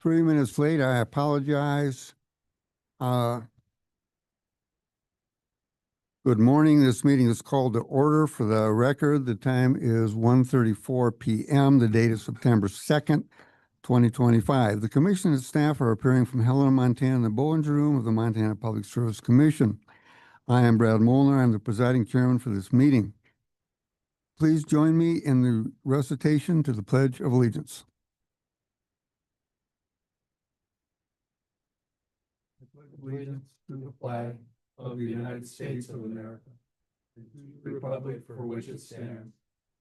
3 minutes late. I apologize. Good morning. This meeting is called to order. For the record, the time is 1:34 p.m. The date is September 2nd, 2025. The commission and staff are appearing from Helena, Montana, in the Bowens Room of the Montana Public Service Commission. I am Brad Molnar. I'm the presiding chairman for this meeting. Please join me in the recitation to the Pledge of Allegiance. I pledge allegiance to the flag of the United States of America, and to the republic for which it stands,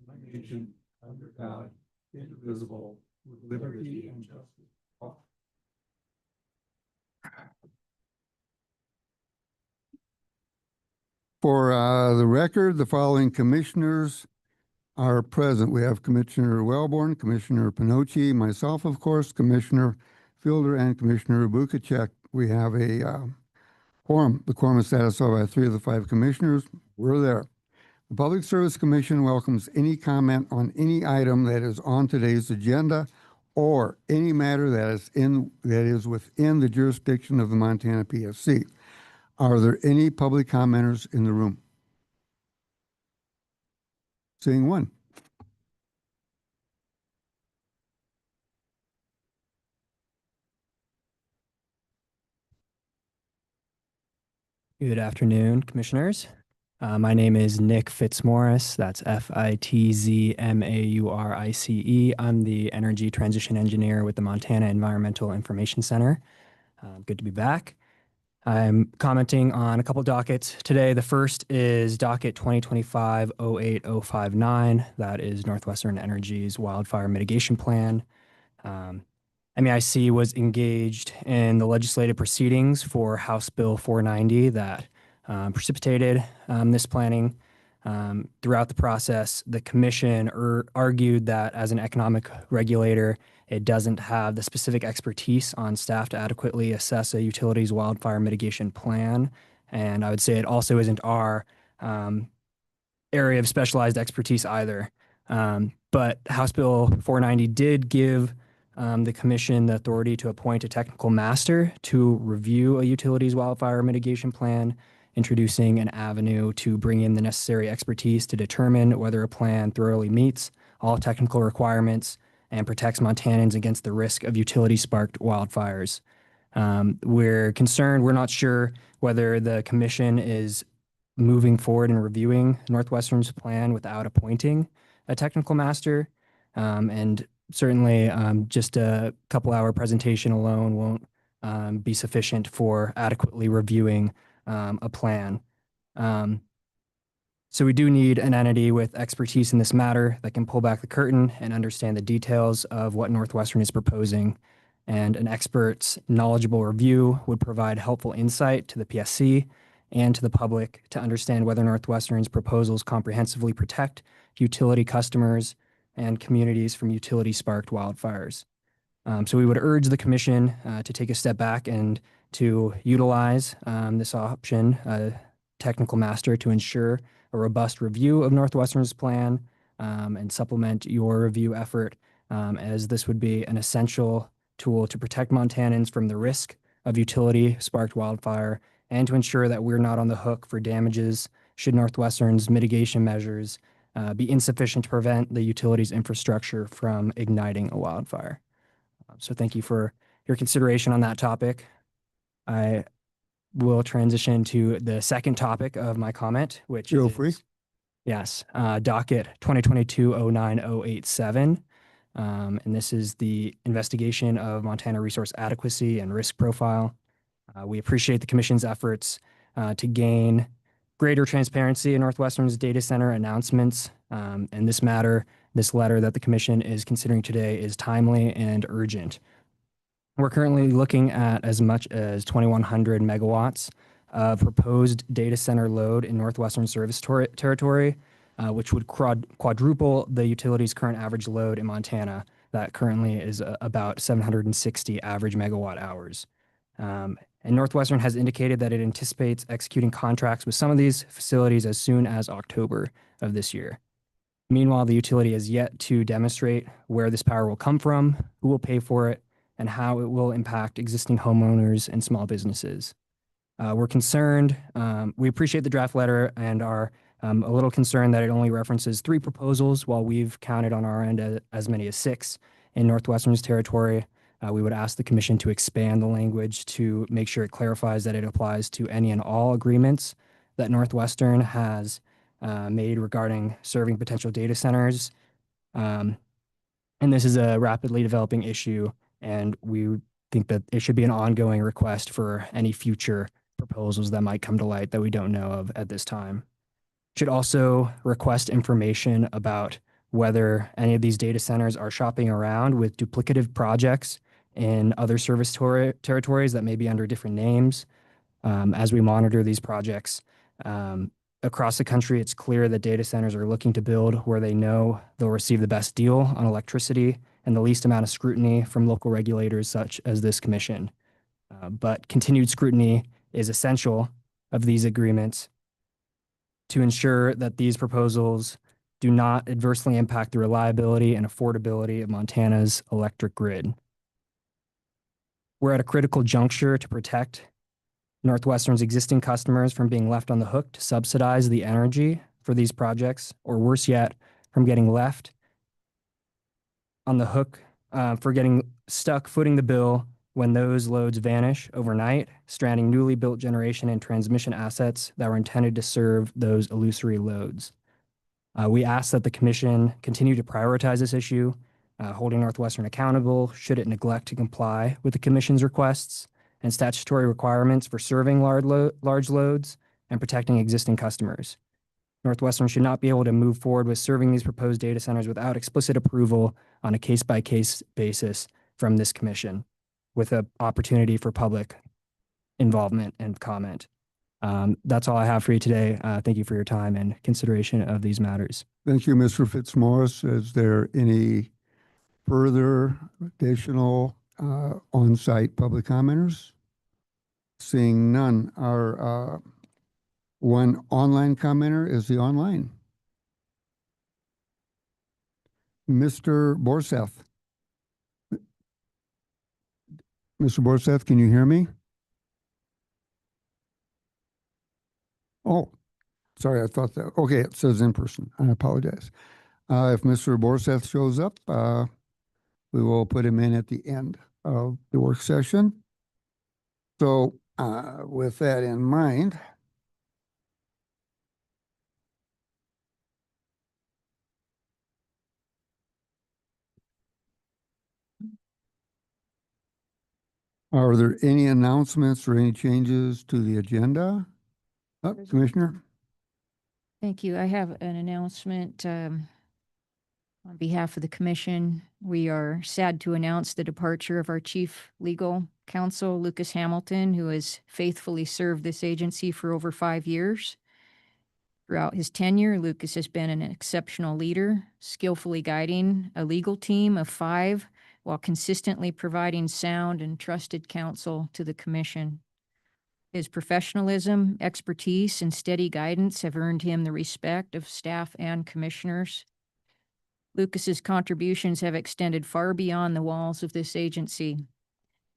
one nation, under God, indivisible, with liberty and justice for all. For the record, the following commissioners are present. We have Commissioner Wellborn, Commissioner Pinocci, myself, of course, Commissioner Fielder, and Commissioner Bukacek. We have a quorum. The quorum is satisfied by 3 of the 5 commissioners. We're there. The Public Service Commission welcomes any comment on any item that is on today's agenda or any matter that is within the jurisdiction of the Montana PSC. Are there any public commenters in the room? Seeing one. Good afternoon, commissioners. My name is Nick Fitzmaurice. That's Fitzmaurice. I'm the Energy Transition Engineer with the Montana Environmental Information Center. Good to be back. I'm commenting on a couple dockets today. The first is docket 2025-08059. That is Northwestern Energy's wildfire mitigation plan. MEIC was engaged in the legislative proceedings for House Bill 490 that precipitated this planning. Throughout the process, the commission argued that as an economic regulator, it doesn't have the specific expertise on staff to adequately assess a utility's wildfire mitigation plan. And I would say it also isn't our area of specialized expertise either. But House Bill 490 did give the commission the authority to appoint a technical master to review a utility's wildfire mitigation plan, introducing an avenue to bring in the necessary expertise to determine whether a plan thoroughly meets all technical requirements and protects Montanans against the risk of utility-sparked wildfires. We're concerned, we're not sure whether the commission is moving forward and reviewing Northwestern's plan without appointing a technical master. And certainly just a couple-hour presentation alone won't be sufficient for adequately reviewing a plan. So we do need an entity with expertise in this matter that can pull back the curtain and understand the details of what Northwestern is proposing. And an expert's knowledgeable review would provide helpful insight to the PSC and to the public to understand whether Northwestern's proposals comprehensively protect utility customers and communities from utility-sparked wildfires. So we would urge the commission to take a step back and to utilize this option, technical master, to ensure a robust review of Northwestern's plan and supplement your review effort, as this would be an essential tool to protect Montanans from the risk of utility-sparked wildfire and to ensure that we're not on the hook for damages should Northwestern's mitigation measures be insufficient to prevent the utility's infrastructure from igniting a wildfire. So thank you for your consideration on that topic. I will transition to the second topic of my comment, which is yes, docket 2022-09087. And this is the investigation of Montana resource adequacy and risk profile. We appreciate the commission's efforts to gain greater transparency in Northwestern's data center announcements. And this letter that the commission is considering today is timely and urgent. We're currently looking at as much as 2,100 megawatts of proposed data center load in Northwestern service territory, which would quadruple the utility's current average load in Montana that currently is about 760 average megawatt hours. And Northwestern has indicated that it anticipates executing contracts with some of these facilities as soon as October of this year. Meanwhile, the utility has yet to demonstrate where this power will come from, who will pay for it, and how it will impact existing homeowners and small businesses. We're concerned. We appreciate the draft letter and are a little concerned that it only references 3 proposals while we've counted on our end as many as 6 in Northwestern's territory. We would ask the commission to expand the language to make sure it clarifies that it applies to any and all agreements that Northwestern has made regarding serving potential data centers. And this is a rapidly developing issue, and we think that it should be an ongoing request for any future proposals that might come to light that we don't know of at this time. Should also request information about whether any of these data centers are shopping around with duplicative projects in other service territories that may be under different names. As we monitor these projects across the country, it's clear that data centers are looking to build where they know they'll receive the best deal on electricity and the least amount of scrutiny from local regulators such as this commission. But continued scrutiny is essential of these agreements to ensure that these proposals do not adversely impact the reliability and affordability of Montana's electric grid. We're at a critical juncture to protect Northwestern's existing customers from being left on the hook to subsidize the energy for these projects, or worse yet, from getting left on the hook for getting stuck footing the bill when those loads vanish overnight, stranding newly built generation and transmission assets that were intended to serve those illusory loads. We ask that the commission continue to prioritize this issue, holding Northwestern accountable should it neglect to comply with the commission's requests and statutory requirements for serving large loads and protecting existing customers. Northwestern should not be able to move forward with serving these proposed data centers without explicit approval on a case-by-case basis from this commission, with an opportunity for public involvement and comment. That's all I have for you today. Thank you for your time and consideration of these matters. Thank you, Mr. Fitzmaurice. Is there any further additional on-site public commenters? Seeing none, our one online commenter is the online. Mr. Borseth. Mr. Borseth, can you hear me? Oh, sorry, I thought that. Okay, it says in person. I apologize. If Mr. Borseth shows up, we will put him in at the end of the work session. So with that in mind, are there any announcements or any changes to the agenda? Commissioner? Thank you. I have an announcement on behalf of the commission. We are sad to announce the departure of our chief legal counsel, Lucas Hamilton, who has faithfully served this agency for over 5 years. Throughout his tenure, Lucas has been an exceptional leader, skillfully guiding a legal team of 5 while consistently providing sound and trusted counsel to the commission. His professionalism, expertise, and steady guidance have earned him the respect of staff and commissioners. Lucas's contributions have extended far beyond the walls of this agency.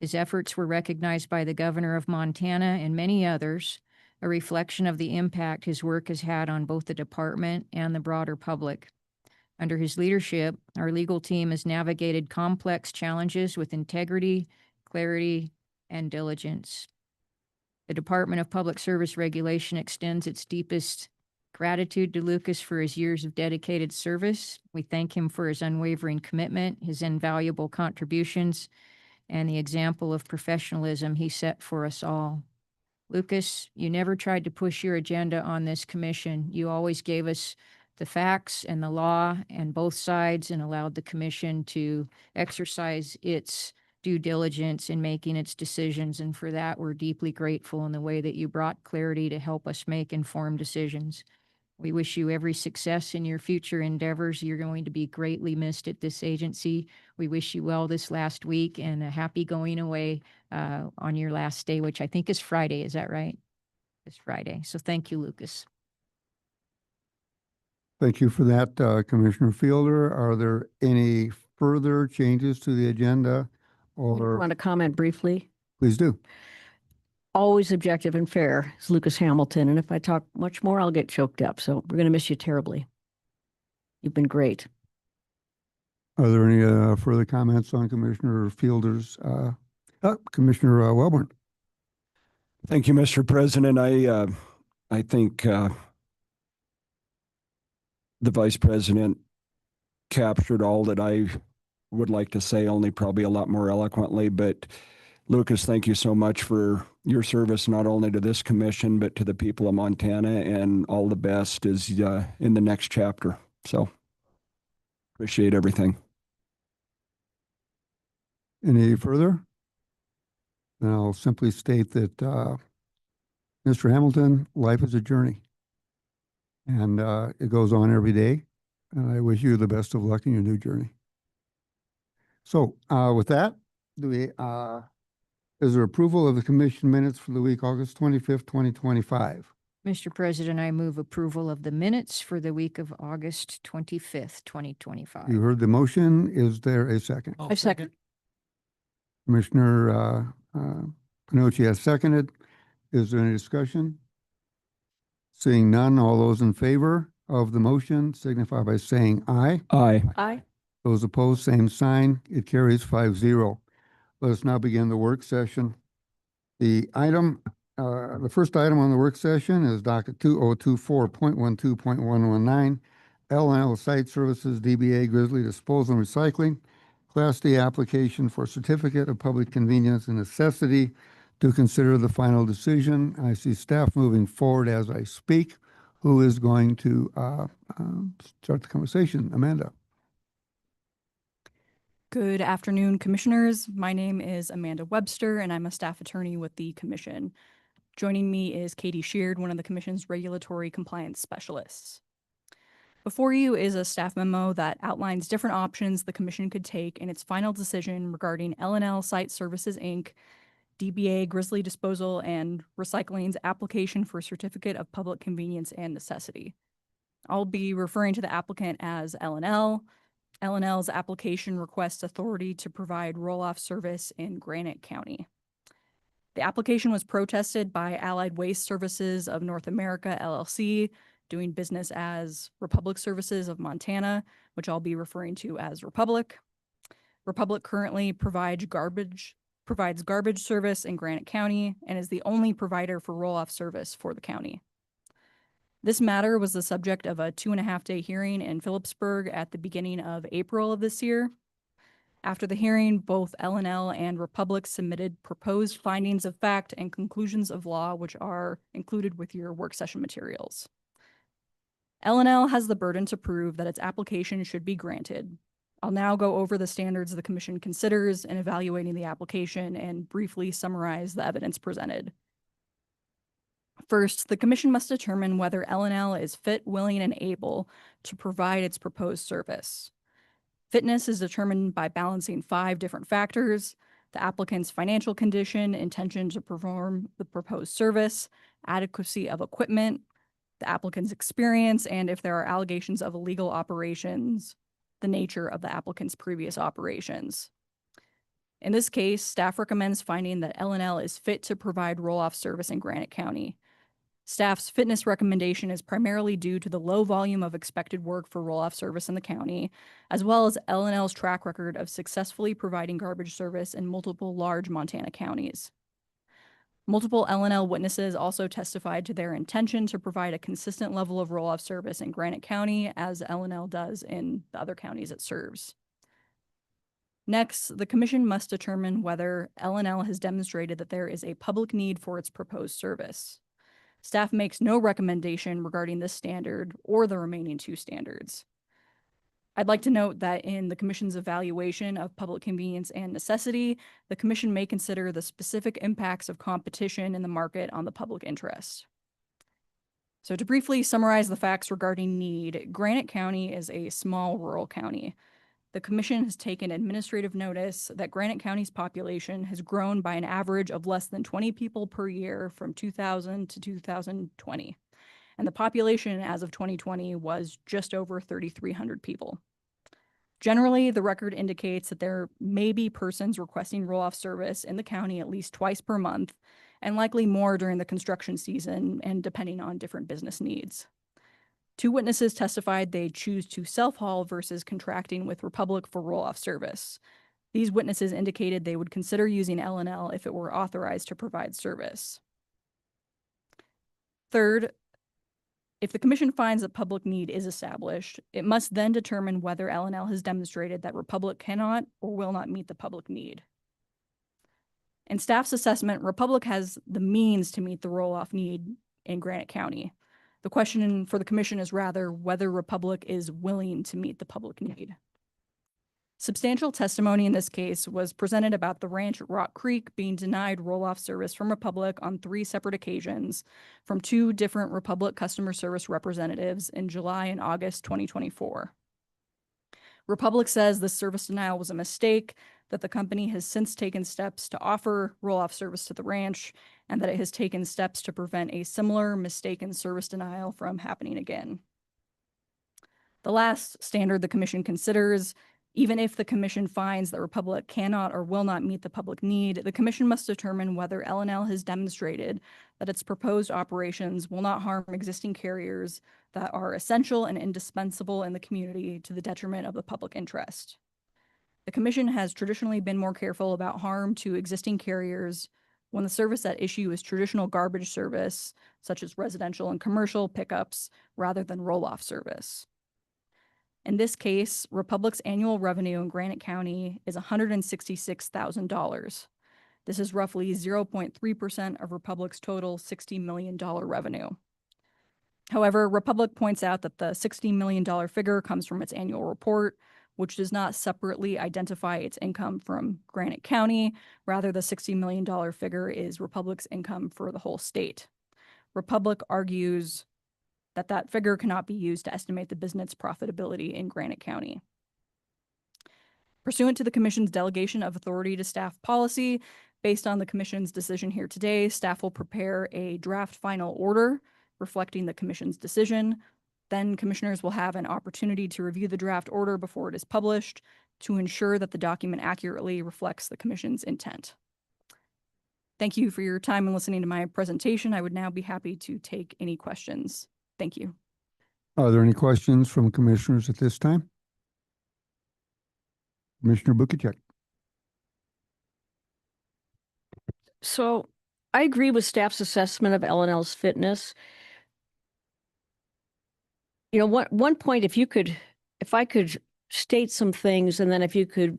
His efforts were recognized by the governor of Montana and many others, a reflection of the impact his work has had on both the department and the broader public. Under his leadership, our legal team has navigated complex challenges with integrity, clarity, and diligence. The Department of Public Service Regulation extends its deepest gratitude to Lucas for his years of dedicated service. We thank him for his unwavering commitment, his invaluable contributions, and the example of professionalism he set for us all. Lucas, you never tried to push your agenda on this commission. You always gave us the facts and the law and both sides and allowed the commission to exercise its due diligence in making its decisions. And for that, we're deeply grateful in the way that you brought clarity to help us make informed decisions. We wish you every success in your future endeavors. You're going to be greatly missed at this agency. We wish you well this last week and a happy going away on your last day, which I think is Friday. Is that right? It's Friday. So thank you, Lucas. Thank you for that, Commissioner Fielder. Are there any further changes to the agenda I or want to comment briefly. please do. Always objective and fair is Lucas Hamilton. And if I talk much more, I'll get choked up. So we're going to miss you terribly. You've been great. Are there any further comments on Commissioner Fielder's, Commissioner Wellborn? Thank you, Mr. President. I think the Vice President captured all that I would like to say, only probably a lot more eloquently. But Lucas, thank you so much for your service, not only to this commission, but to the people of Montana, and all the best is in the next chapter. So appreciate everything. Any further? Then I'll simply state that, Mr. Hamilton, life is a journey. And it goes on every day. And I wish you the best of luck in your new journey. So with that, is there approval of the commission minutes for the week August 25th, 2025? Mr. President, I move approval of the minutes for the week of August 25th, 2025. You heard the motion. Is there a second? I second. Commissioner Panucci has seconded. Is there any discussion? Seeing none, all those in favor of the motion signify by saying aye. Aye. Aye. Those opposed, same sign. It carries 5-0. Let us now begin the work session. The first item on the work session is docket 2024.12.119, L&L Site Services, DBA Grizzly Disposal and Recycling, Class D application for Certificate of Public Convenience and Necessity to consider the final decision. I see staff moving forward as I speak. Who is going to start the conversation? Amanda. Good afternoon, commissioners. My name is Amanda Webster, and I'm a staff attorney with the commission. Joining me is Katie Sheard, one of the commission's regulatory compliance specialists. Before you is a staff memo that outlines different options the commission could take in its final decision regarding L&L Site Services, Inc., DBA Grizzly Disposal and Recycling's application for Certificate of Public Convenience and Necessity. I'll be referring to the applicant as L&L. L&L's application requests authority to provide roll-off service in Granite County. The application was protested by Allied Waste Services of North America, LLC, doing business as Republic Services of Montana, which I'll be referring to as Republic. Republic currently provides garbage service in Granite County and is the only provider for roll-off service for the county. This matter was the subject of a 2.5-day hearing in Phillipsburg at the beginning of April of this year. After the hearing, both L&L and Republic submitted proposed findings of fact and conclusions of law, which are included with your work session materials. L&L has the burden to prove that its application should be granted. I'll now go over the standards the commission considers in evaluating the application and briefly summarize the evidence presented. First, the commission must determine whether L&L is fit, willing, and able to provide its proposed service. Fitness is determined by balancing 5 different factors: the applicant's financial condition, intention to perform the proposed service, adequacy of equipment, the applicant's experience, and if there are allegations of illegal operations, the nature of the applicant's previous operations. In this case, staff recommends finding that L&L is fit to provide roll-off service in Granite County. Staff's fitness recommendation is primarily due to the low volume of expected work for roll-off service in the county, as well as L&L's track record of successfully providing garbage service in multiple large Montana counties. Multiple L&L witnesses also testified to their intention to provide a consistent level of roll-off service in Granite County, as L&L does in the other counties it serves. Next, the commission must determine whether L&L has demonstrated that there is a public need for its proposed service. Staff makes no recommendation regarding this standard or the remaining 2 standards. I'd like to note that in the commission's evaluation of public convenience and necessity, the commission may consider the specific impacts of competition in the market on the public interest. So to briefly summarize the facts regarding need, Granite County is a small rural county. The commission has taken administrative notice that Granite County's population has grown by an average of less than 20 people per year from 2000 to 2020. And the population as of 2020 was just over 3,300 people. Generally, the record indicates that there may be persons requesting roll-off service in the county at least twice per month, and likely more during the construction season and depending on different business needs. 2 witnesses testified they choose to self-haul versus contracting with Republic for roll-off service. These witnesses indicated they would consider using L&L if it were authorized to provide service. Third, if the commission finds that public need is established, it must then determine whether L&L has demonstrated that Republic cannot or will not meet the public need. In staff's assessment, Republic has the means to meet the roll-off need in Granite County. The question for the commission is rather whether Republic is willing to meet the public need. Substantial testimony in this case was presented about the ranch at Rock Creek being denied roll-off service from Republic on 3 separate occasions from 2 different Republic customer service representatives in July and August 2024. Republic says this service denial was a mistake, that the company has since taken steps to offer roll-off service to the ranch, and that it has taken steps to prevent a similar mistaken service denial from happening again. The last standard the commission considers, even if the commission finds that Republic cannot or will not meet the public need, the commission must determine whether L&L has demonstrated that its proposed operations will not harm existing carriers that are essential and indispensable in the community to the detriment of the public interest. The commission has traditionally been more careful about harm to existing carriers when the service at issue is traditional garbage service, such as residential and commercial pickups, rather than roll-off service. In this case, Republic's annual revenue in Granite County is $166,000. This is roughly 0.3% of Republic's total $60 million revenue. However, Republic points out that the $60 million figure comes from its annual report, which does not separately identify its income from Granite County. Rather, the $60 million figure is Republic's income for the whole state. Republic argues that that figure cannot be used to estimate the business profitability in Granite County. Pursuant to the commission's delegation of authority to staff policy, based on the commission's decision here today, staff will prepare a draft final order reflecting the commission's decision. Then commissioners will have an opportunity to review the draft order before it is published to ensure that the document accurately reflects the commission's intent. Thank you for your time and listening to my presentation. I would now be happy to take any questions. Thank you. Are there any questions from commissioners at this time? Commissioner Bukacek. So I agree with staff's assessment of L&L's fitness. You know, one point, if I could state some things, and then if you could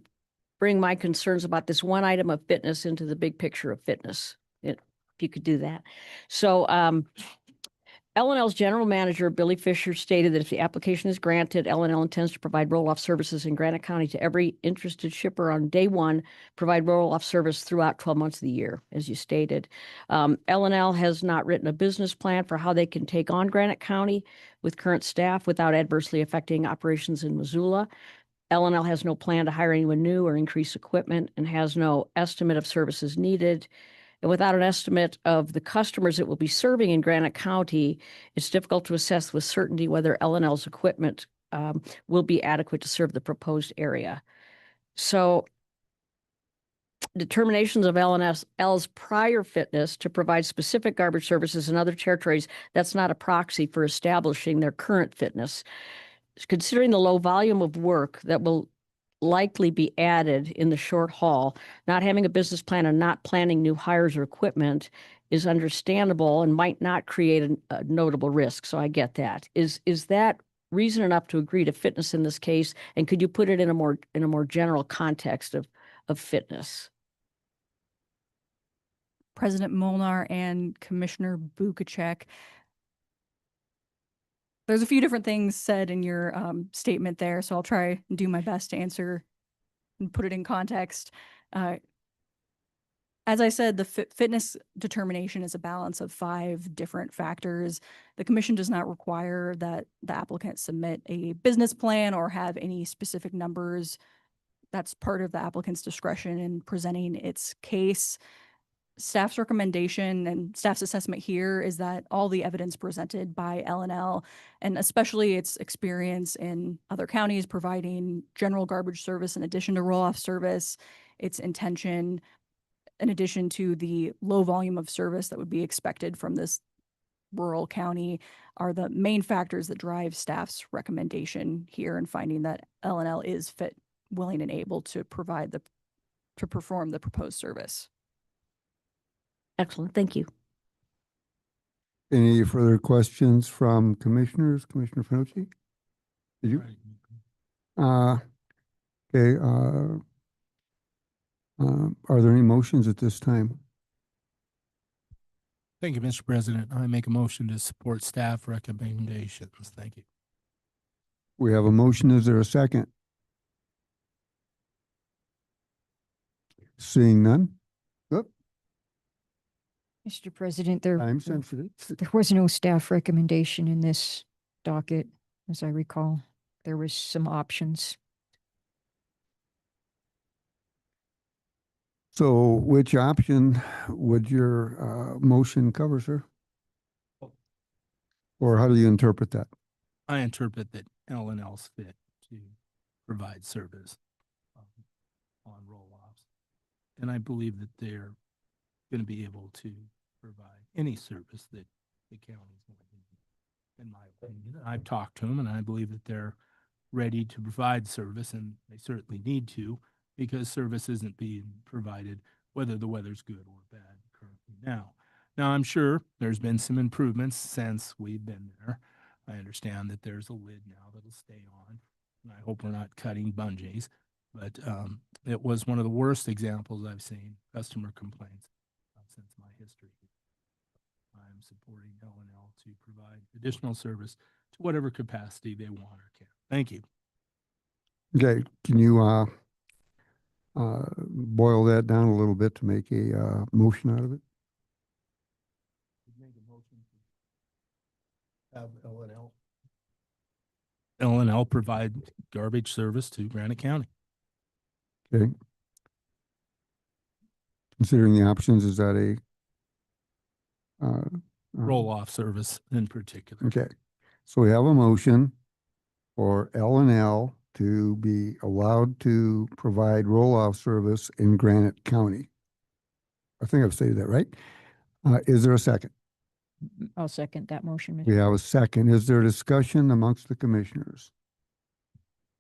bring my concerns about this one item of fitness into the big picture of fitness, if you could do that. So L&L's general manager, Billy Fisher, stated that if the application is granted, L&L intends to provide roll-off services in Granite County to every interested shipper on day one, provide roll-off service throughout 12 months of the year, as you stated. L&L has not written a business plan for how they can take on Granite County with current staff without adversely affecting operations in Missoula. L&L has no plan to hire anyone new or increase equipment and has no estimate of services needed. And without an estimate of the customers it will be serving in Granite County, it's difficult to assess with certainty whether L&L's equipment will be adequate to serve the proposed area. So determinations of L&L's prior fitness to provide specific garbage services in other territories, that's not a proxy for establishing their current fitness. Considering the low volume of work that will likely be added in the short haul, not having a business plan and not planning new hires or equipment is understandable and might not create a notable risk. So I get that. Is that reason enough to agree to fitness in this case? And could you put it in a more general context of fitness? President Molnar and Commissioner Bukacek, there's a few different things said in your statement there, so I'll try and do my best to answer and put it in context. As I said, the fitness determination is a balance of 5 different factors. The commission does not require that the applicant submit a business plan or have any specific numbers. That's part of the applicant's discretion in presenting its case. staff's recommendation and staff's assessment here is that all the evidence presented by L&L, and especially its experience in other counties providing general garbage service in addition to roll-off service, its intention in addition to the low volume of service that would be expected from this rural county, are the main factors that drive staff's recommendation here in finding that L&L is fit, willing, and able to perform the proposed service. Excellent. Thank you. Any further questions from commissioners? Commissioner Finucci? Did you? Okay, are there any motions at this time? Thank you, Mr. President. I make a motion to support staff recommendations. Thank you. We have a motion. Is there a second? Seeing none? Oop, Mr. President, there time sensitive. was no staff recommendation in this docket, as I recall. There was some options. So which option would your motion cover, sir? Or how do you interpret that? I interpret that L&L's fit to provide service on roll-offs. And I believe that they're going to be able to provide any service that the county's going to need, in my opinion. I've talked to them and I believe that they're ready to provide service, and they certainly need to, because service isn't being provided whether the weather's good or bad currently now. Now, I'm sure there's been some improvements since we've been there. I understand that there's a lid now that'll stay on, and I hope we're not cutting bungees, but it was one of the worst examples I've seen, customer complaints, since my history. I'm supporting L&L to provide additional service to whatever capacity they want or can. Thank you. Okay, can you boil that down a little bit to make a motion out of it? Make a motion to have L&L provide garbage service to Granite County. Okay. Considering the options, is that a Roll-off service in particular. Okay, so we have a motion for L&L to be allowed to provide roll-off service in Granite County. I think I've stated that right. Is there a second? I'll second that motion. We have a second. Is there discussion amongst the commissioners?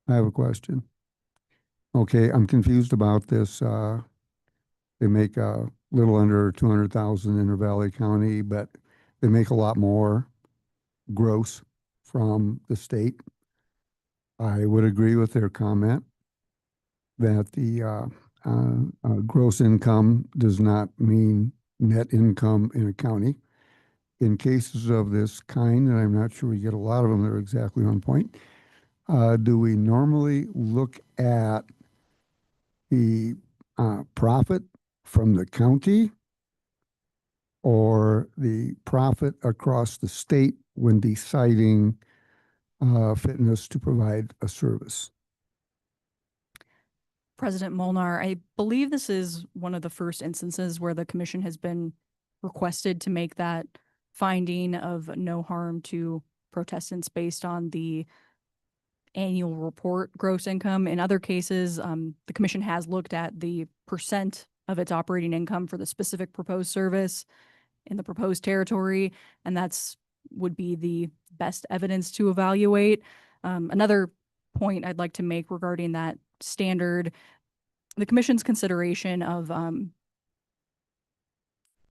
I have a question. Okay, I'm confused about this. They make a little under 200,000 in Valley County, but they make a lot more gross from the state. I would agree with their comment that the gross income does not mean net income in a county. In cases of this kind, and I'm not sure we get a lot of them that are exactly on point, do we normally look at the profit from the county or the profit across the state when deciding fitness to provide a service? President Molnar, I believe this is one of the first instances where the commission has been requested to make that finding of no harm to protestants based on the annual report gross income. In other cases, the commission has looked at the percent of its operating income for the specific proposed service in the proposed territory, and that's would be the best evidence to evaluate. Another point I'd like to make regarding that standard, the commission's consideration of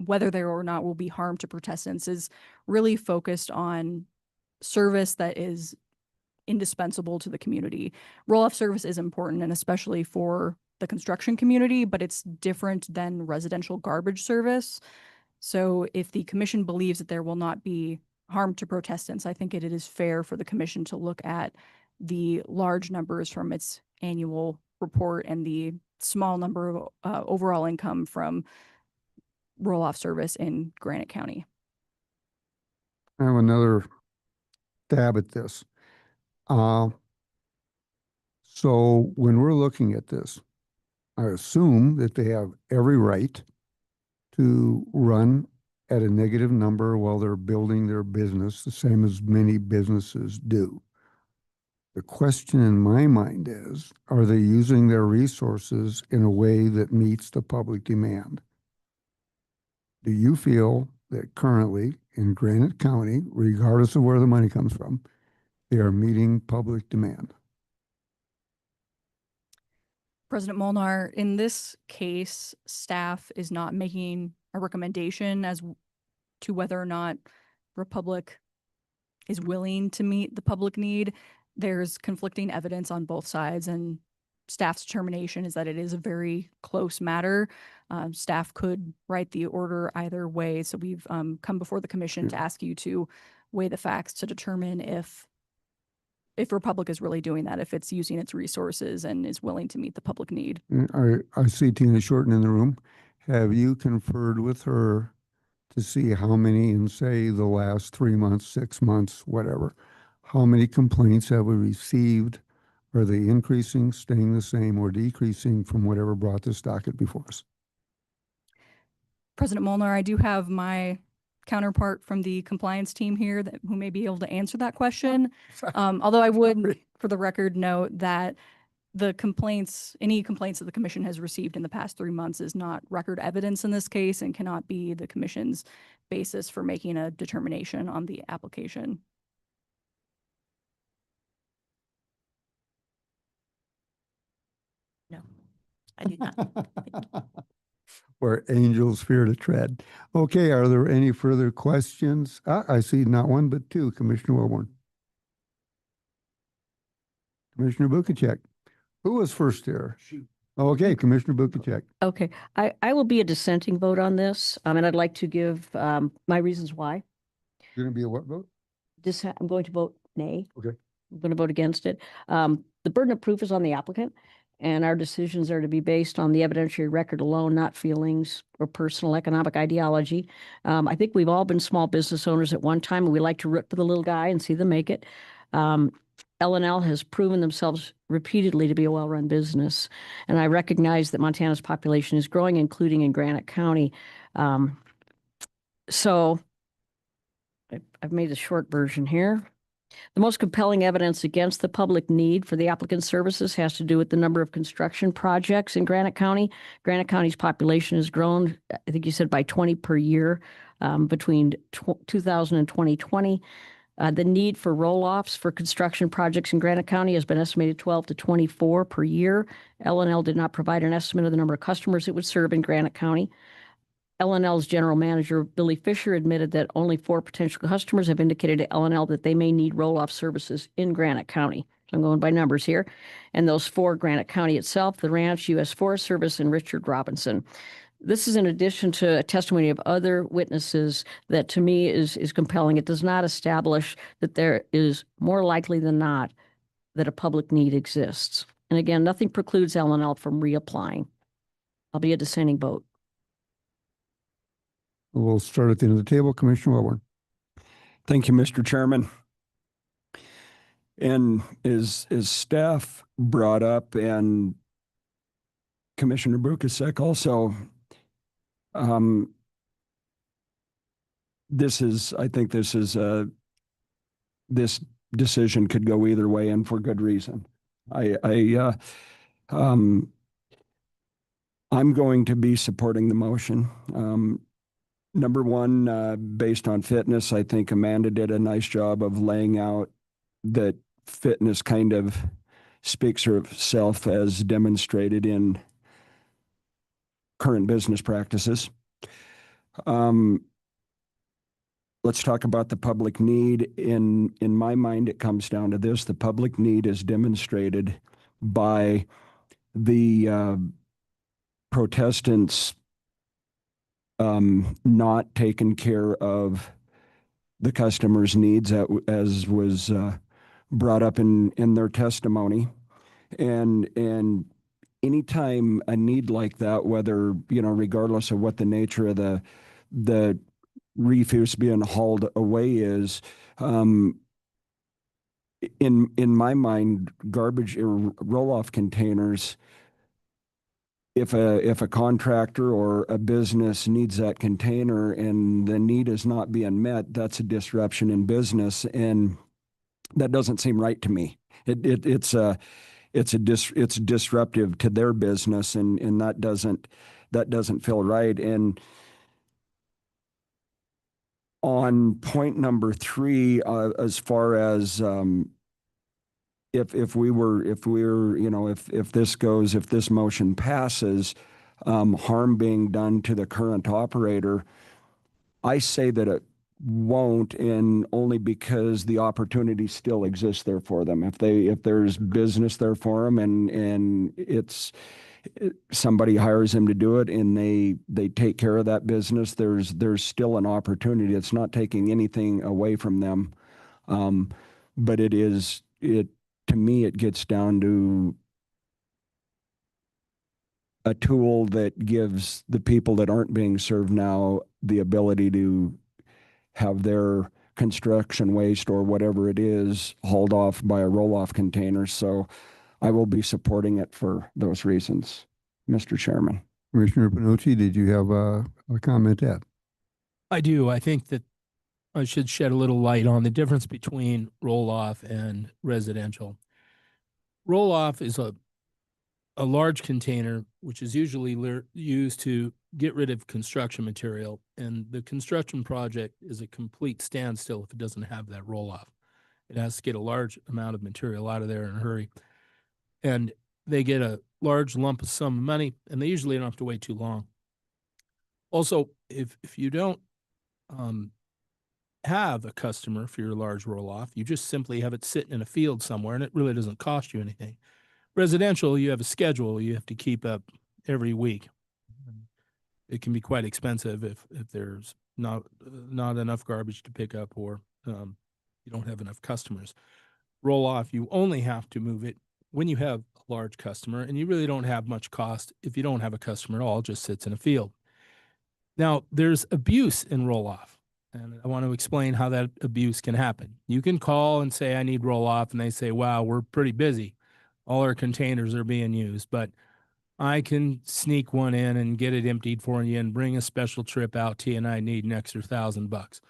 whether there or not will be harm to protestants is really focused on service that is indispensable to the community. Roll-off service is important, and especially for the construction community, but it's different than residential garbage service. So if the commission believes that there will not be harm to protestants, I think it is fair for the commission to look at the large numbers from its annual report and the small number of overall income from roll-off service in Granite County. I have another stab at this. So when we're looking at this, I assume that they have every right to run at a negative number while they're building their business, the same as many businesses do. The question in my mind is, are they using their resources in a way that meets the public demand? Do you feel that currently in Granite County, regardless of where the money comes from, they are meeting public demand? President Molnar, in this case, staff is not making a recommendation as to whether or not Republic is willing to meet the public need. There's conflicting evidence on both sides, and staff's determination is that it is a very close matter. Staff could write the order either way. So we've come before the commission to ask you to weigh the facts to determine if Republic is really doing that, if it's using its resources and is willing to meet the public need. I see Tina Shorten in the room. Have you conferred with her to see how many in, say, the last 3 months, 6 months, whatever, how many complaints have we received? Are they increasing, staying the same, or decreasing from whatever brought this docket before us? President Molnar, I do have my counterpart from the compliance team here who may be able to answer that question. Although I would, for the record, note that any complaints that the commission has received in the past 3 months is not record evidence in this case and cannot be the commission's basis for making a determination on the application. No, I do not. Where angels fear to tread. Okay, are there any further questions? I see not one, but two. Commissioner Wilborn. Commissioner Bukacek. Who was first here? Okay, Commissioner Bukacek. Okay, I will be a dissenting vote on this, and I'd like to give my reasons why. You're going to be a what vote? I'm going to vote nay. Okay. I'm going to vote against it. The burden of proof is on the applicant, and our decisions are to be based on the evidentiary record alone, not feelings or personal economic ideology. I think we've all been small business owners at one time, and we like to root for the little guy and see them make it. L&L has proven themselves repeatedly to be a well-run business, and I recognize that Montana's population is growing, including in Granite County. So I've made a short version here. The most compelling evidence against the public need for the applicant's services has to do with the number of construction projects in Granite County. Granite County's population has grown, I think you said, by 20 per year between 2000 and 2020. The need for roll-offs for construction projects in Granite County has been estimated 12 to 24 per year. L&L did not provide an estimate of the number of customers it would serve in Granite County. L&L's general manager, Billy Fisher, admitted that only 4 potential customers have indicated to L&L that they may need roll-off services in Granite County. So I'm going by numbers here. And those 4, Granite County itself, the Ranch, U.S. Forest Service, and Richard Robinson. This is in addition to a testimony of other witnesses that to me is compelling. It does not establish that there is more likely than not that a public need exists. And again, nothing precludes L&L from reapplying. I'll be a dissenting vote. We'll start at the end of the table. Commissioner Wilborn. Thank you, Mr. Chairman. And as staff brought up, and Commissioner Bukacek also, this decision could go either way, and for good reason. I'm going to be supporting the motion. Number one, based on fitness, I think Amanda did a nice job of laying out that fitness kind of speaks for itself as demonstrated in current business practices. Let's talk about the public need. In my mind, it comes down to this. The public need is demonstrated by the protestants not taking care of the customer's needs, as was brought up in their testimony. And anytime a need like that, whether, regardless of what the nature of the refuse being hauled away is, in my mind, garbage or roll-off containers if a contractor or a business needs that container and the need is not being met, that's a disruption in business, and that doesn't seem right to me. It's disruptive to their business, and that doesn't feel right. And on point number 3, as far as if this motion passes, harm being done to the current operator, I say that it won't, and only because the opportunity still exists there for them. If there's business there for them, and somebody hires them to do it, and they take care of that business, there's still an opportunity. It's not taking anything away from them, but to me, it gets down to a tool that gives the people that aren't being served now the ability to have their construction waste or whatever it is hauled off by a roll-off container. So I will be supporting it for those reasons, Mr. Chairman. Commissioner Panucci, did you have a comment to add? I do. I think that I should shed a little light on the difference between roll-off and residential. Roll-off is a large container, which is usually used to get rid of construction material. And the construction project is a complete standstill if it doesn't have that roll-off. It has to get a large amount of material out of there in a hurry. And they get a large lump of sum of money, and they usually don't have to wait too long. Also, if you don't have a customer for your large roll-off, you just simply have it sitting in a field somewhere, and it really doesn't cost you anything. Residential, you have a schedule you have to keep up every week. It can be quite expensive if there's not enough garbage to pick up, or you don't have enough customers. Roll off, you only have to move it when you have a large customer, and you really don't have much cost if you don't have a customer at all. It just sits in a field. Now, there's abuse in roll off, and I want to explain how that abuse can happen. You can call and say, I need roll off, and they say, wow, we're pretty busy. All our containers are being used, but I can sneak one in and get it emptied for you and bring a special trip out to you, and I need an extra $1,000.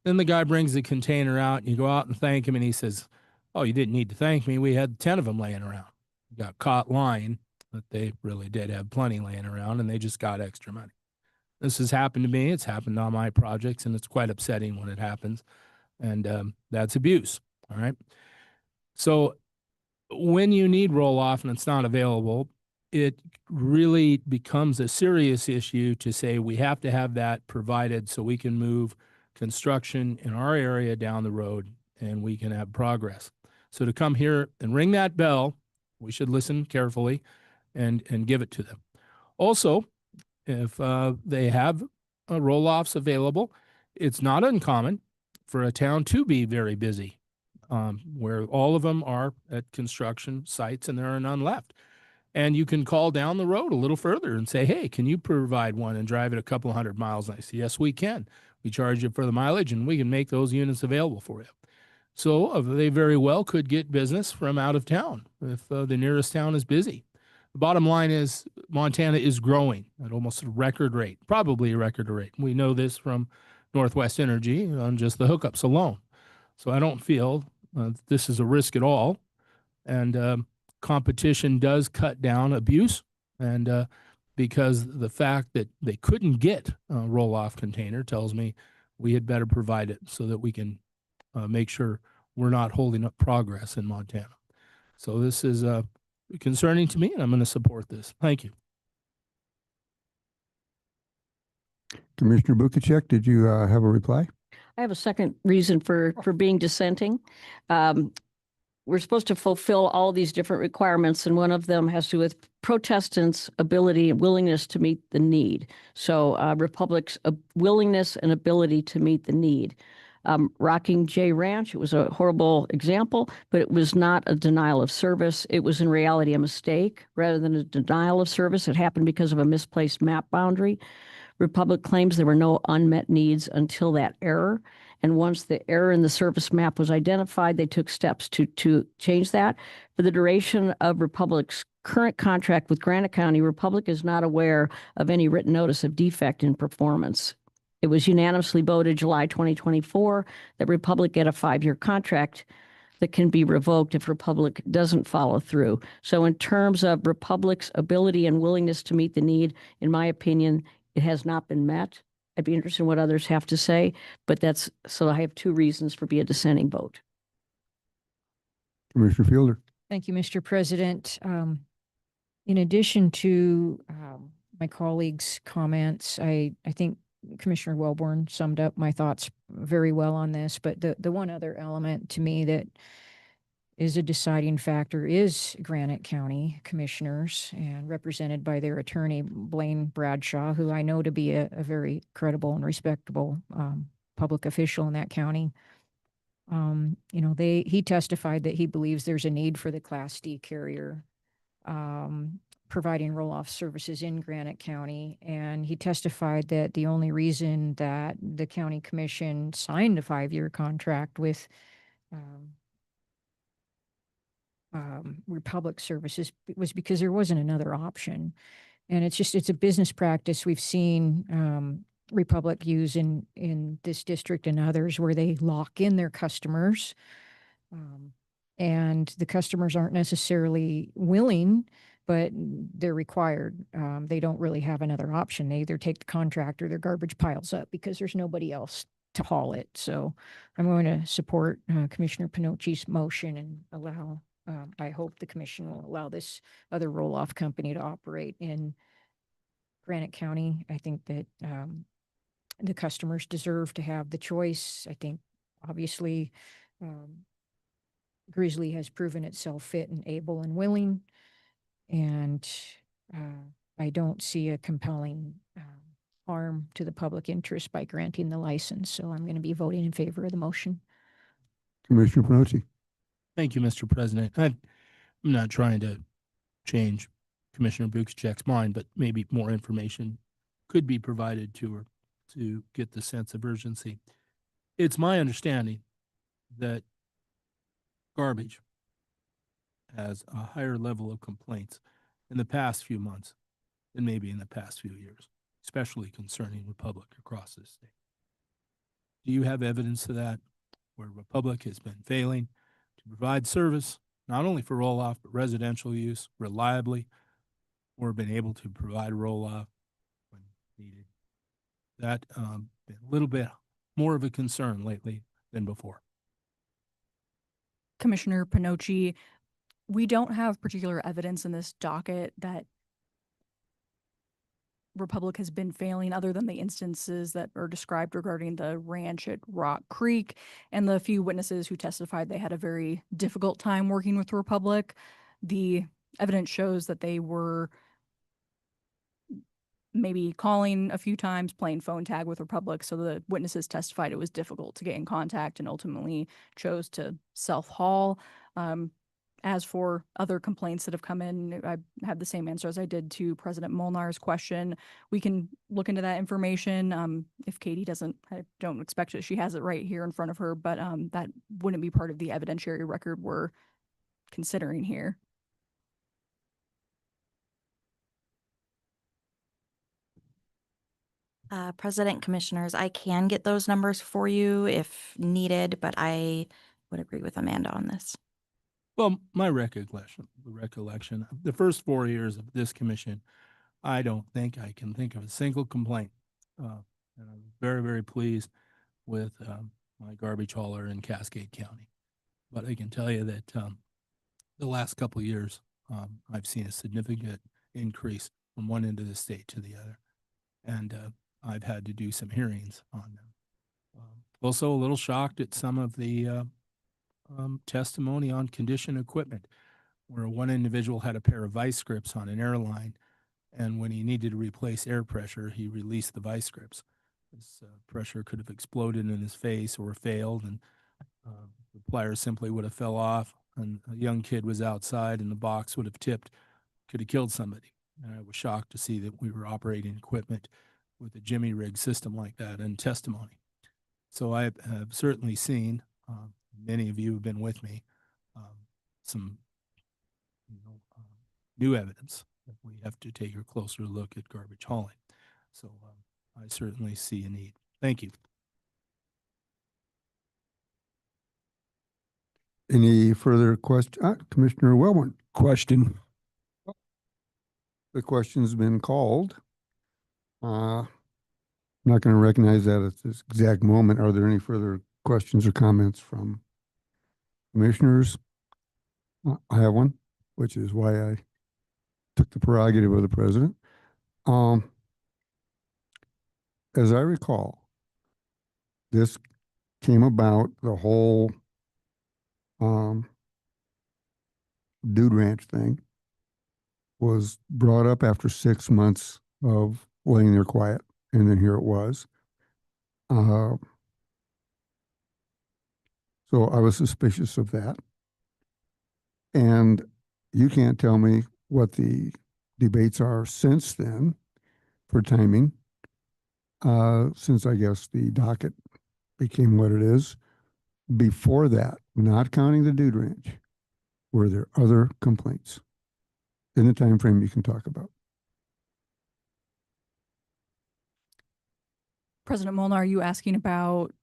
Then the guy brings the container out, and you go out and thank him, and he says, oh, you didn't need to thank me. We had 10 of them laying around. You got caught lying, but they really did have plenty laying around, and they just got extra money. This has happened to me. It's happened on my projects, and it's quite upsetting when it happens, and that's abuse, all right? So when you need roll-off and it's not available, it really becomes a serious issue to say we have to have that provided so we can move construction in our area down the road and we can have progress. So to come here and ring that bell, we should listen carefully and give it to them. Also, if they have roll-offs available, it's not uncommon for a town to be very busy, where all of them are at construction sites and there are none left. And you can call down the road a little further and say, hey, can you provide one and drive it a couple hundred miles? And I say, yes, we can. We charge you for the mileage, and we can make those units available for you. So they very well could get business from out of town if the nearest town is busy. The bottom line is Montana is growing at almost a record rate, probably a record rate. We know this from Northwest Energy on just the hookups alone. So I don't feel this is a risk at all. And competition does cut down abuse. And because the fact that they couldn't get a roll-off container tells me we had better provide it so that we can make sure we're not holding up progress in Montana. So this is concerning to me, and I'm going to support this. Thank you. Commissioner Bukacek, did you have a reply? I have a second reason for being dissenting. We're supposed to fulfill all these different requirements, and one of them has to do with protestants' ability and willingness to meet the need. So Republic's willingness and ability to meet the need. Rocking J Ranch, it was a horrible example, but it was not a denial of service. It was in reality a mistake rather than a denial of service. It happened because of a misplaced map boundary. Republic claims there were no unmet needs until that error. And once the error in the service map was identified, they took steps to change that. For the duration of Republic's current contract with Granite County, Republic is not aware of any written notice of defect in performance. It was unanimously voted July 2024 that Republic get a 5-year contract that can be revoked if Republic doesn't follow through. So in terms of Republic's ability and willingness to meet the need, in my opinion, it has not been met. I'd be interested in what others have to say, but so I have 2 reasons for be a dissenting vote. Commissioner Fielder. Thank you, Mr. President. In addition to my colleagues' comments, I think Commissioner Wellborn summed up my thoughts very well on this, but the one other element to me that is a deciding factor is Granite County commissioners and represented by their attorney, Blaine Bradshaw, who I know to be a very credible and respectable public official in that county. He testified that he believes there's a need for the Class D carrier providing roll-off services in Granite County. And he testified that the only reason that the county commission signed a 5-year contract with Republic Services was because there wasn't another option. And it's a business practice we've seen Republic use in this district and others, where they lock in their customers. And the customers aren't necessarily willing, but they're required. They don't really have another option. They either take the contract or their garbage piles up because there's nobody else to haul it. So I'm going to support Commissioner Pinocchi's motion and allow, I hope the commission will allow this other roll-off company to operate in Granite County. I think that the customers deserve to have the choice. I think obviously Grizzly has proven itself fit and able and willing. And I don't see a compelling harm to the public interest by granting the license. So I'm going to be voting in favor of the motion. Commissioner Pinocchi. Thank you, Mr. President. I'm not trying to change Commissioner Bukacek's mind, but maybe more information could be provided to her to get the sense of urgency. It's my understanding that garbage has a higher level of complaints in the past few months than maybe in the past few years, especially concerning Republic across this state. Do you have evidence of that, where Republic has been failing to provide service, not only for roll-off, but residential use reliably, or been able to provide roll-off when needed? That been a little bit more of a concern lately than before. Commissioner Pinocchi, we don't have particular evidence in this docket that Republic has been failing, other than the instances that are described regarding the ranch at Rock Creek and the few witnesses who testified they had a very difficult time working with Republic. The evidence shows that they were maybe calling a few times, playing phone tag with Republic. So the witnesses testified it was difficult to get in contact and ultimately chose to self-haul. As for other complaints that have come in, I have the same answer as I did to President Molnar's question. We can look into that information. If Katie doesn't, I don't expect that she has it right here in front of her, but that wouldn't be part of the evidentiary record we're considering here. President, Commissioners, I can get those numbers for you if needed, but I would agree with Amanda on this. Well, my recollection of the first 4 years of this commission, I don't think I can think of a single complaint. And I'm very, very pleased with my garbage hauler in Cascade County. But I can tell you that the last couple of years, I've seen a significant increase from one end of the state to the other. And I've had to do some hearings on them. Also a little shocked at some of the testimony on condition equipment, where one individual had a pair of vice grips on an airline, and when he needed to replace air pressure, he released the vice grips. This pressure could have exploded in his face or failed, and the pliers simply would have fell off, and a young kid was outside, and the box would have tipped, could have killed somebody. And I was shocked to see that we were operating equipment with a Jimmy rig system like that in testimony. So I have certainly seen, many of you have been with me, some, new evidence that we have to take a closer look at garbage hauling. So I certainly see a need. Thank you. Any further question? Commissioner Wellborn, Question. the question's been called. I'm not going to recognize that at this exact moment. Are there any further questions or comments from commissioners? I have one, which is why I took the prerogative of the president. As I recall, this came about, the whole Dude Ranch thing was brought up after 6 months of laying there quiet, and then here it was. So I was suspicious of that. And you can't tell me what the debates are since then for timing, since I guess the docket became what it is. Before that, not counting the Dude Ranch, were there other complaints in the time frame you can talk about? President Molnar, are you asking about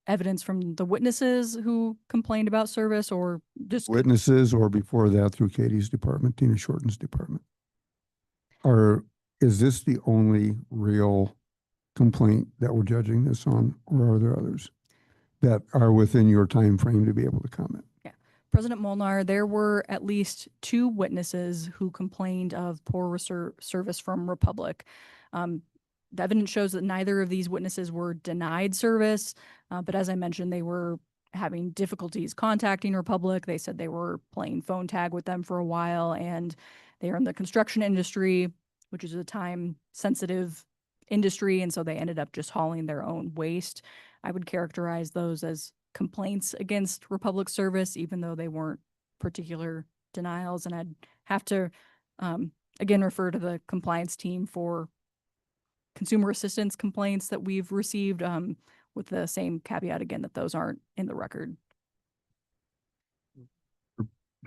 evidence from the witnesses who complained about service, or just Witnesses, or before that through Katie's department, Tina Shorten's department? Or is this the only real complaint that we're judging this on, or are there others that are within your time frame to be able to comment? President Molnar, there were at least 2 witnesses who complained of poor service from Republic. The evidence shows that neither of these witnesses were denied service, but as I mentioned, they were having difficulties contacting Republic. They said they were playing phone tag with them for a while, and they are in the construction industry, which is a time-sensitive industry, and so they ended up just hauling their own waste. I would characterize those as complaints against Republic service, even though they weren't particular denials. And I'd have to, again, refer to the compliance team for consumer assistance complaints that we've received, with the same caveat again that those aren't in the record.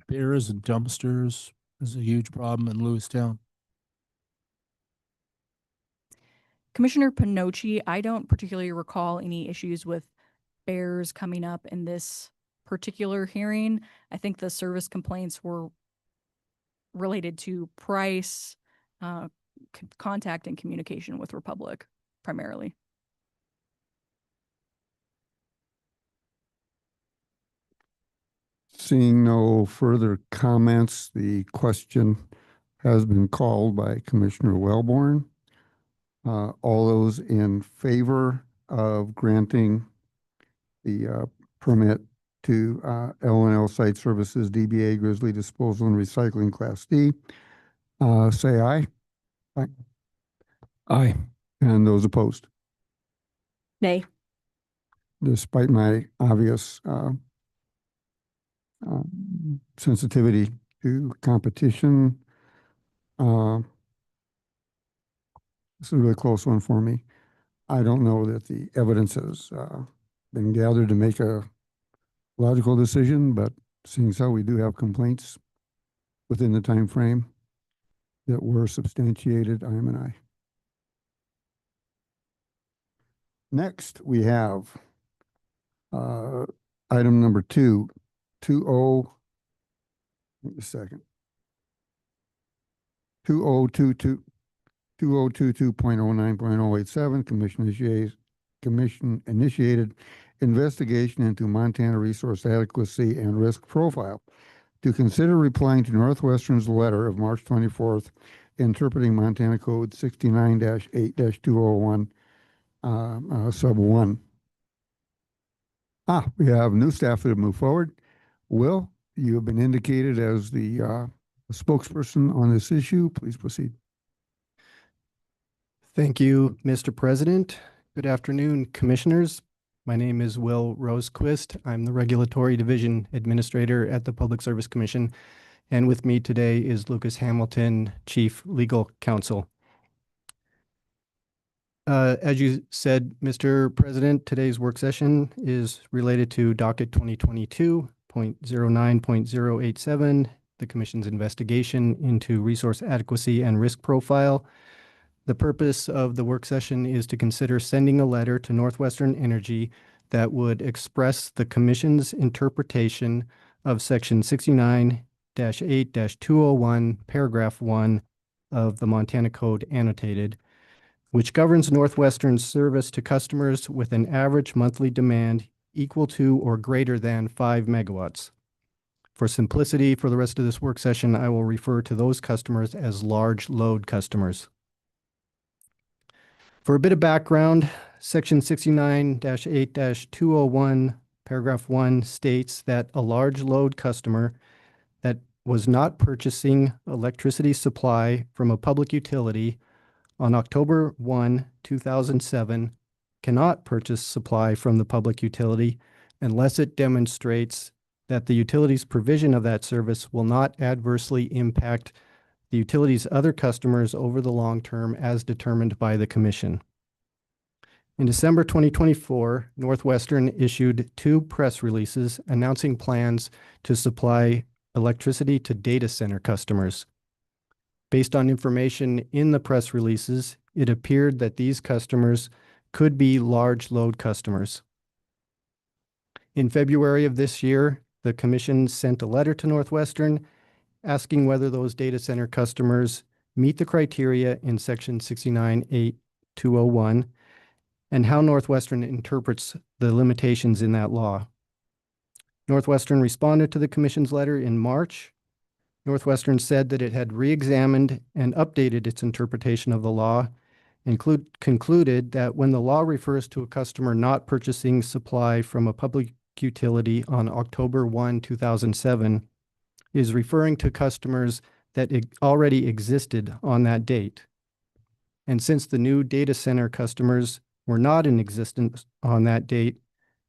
Bears and dumpsters is a huge problem in Lewistown. Commissioner Pinocci, I don't particularly recall any issues with bears coming up in this particular hearing. I think the service complaints were related to price, contact and communication with Republic primarily. Seeing no further comments, the has been called by Commissioner Wellborn. All those in favor of granting the permit to L&L Site Services, DBA Grizzly Disposal and Recycling Class D, say aye. Aye. Aye. And those opposed? Nay. Despite my obvious sensitivity to competition, this is a really close one for me. I don't know that the evidence has been gathered to make a logical decision, but seeing as how we do have complaints within the time frame that were substantiated, I am an aye. Next, we have item number 2022.09.087, Commission initiated investigation into Montana resource adequacy and risk profile to consider replying to Northwestern's letter of March 24th interpreting Montana Code 69-8-201 sub 1. We have new staff that have moved forward. Will, you have been indicated as the spokesperson on this issue. Please proceed. Thank you, Mr. President. Good afternoon, Commissioners. My name is Will Rosequist. I'm the Regulatory Division Administrator at the Public Service Commission. And with me today is Lucas Hamilton, Chief Legal Counsel. As you said, Mr. President, today's work session is related to docket 2022.09.087, the Commission's investigation into resource adequacy and risk profile. The purpose of the work session is to consider sending a letter to Northwestern Energy that would express the Commission's interpretation of Section 69-8-201, Paragraph 1 of the Montana Code annotated, which governs Northwestern's service to customers with an average monthly demand equal to or greater than 5 megawatts. For simplicity, for the rest of this work session, I will refer to those customers as large load customers. For a bit of background, Section 69-8-201, Paragraph 1 states that a large load customer that was not purchasing electricity supply from a public utility on October 1, 2007, cannot purchase supply from the public utility unless it demonstrates that the utility's provision of that service will not adversely impact the utility's other customers over the long term as determined by the Commission. In December 2024, Northwestern issued 2 press releases announcing plans to supply electricity to data center customers. Based on information in the press releases, it appeared that these customers could be large load customers. In February of this year, the Commission sent a letter to Northwestern asking whether those data center customers meet the criteria in Section 69.8.201 and how Northwestern interprets the limitations in that law. Northwestern responded to the Commission's letter in March. Northwestern said that it had re-examined and updated its interpretation of the law and concluded that when the law refers to a customer not purchasing supply from a public utility on October 1, 2007, it is referring to customers that already existed on that date. And since the new data center customers were not in existence on that date,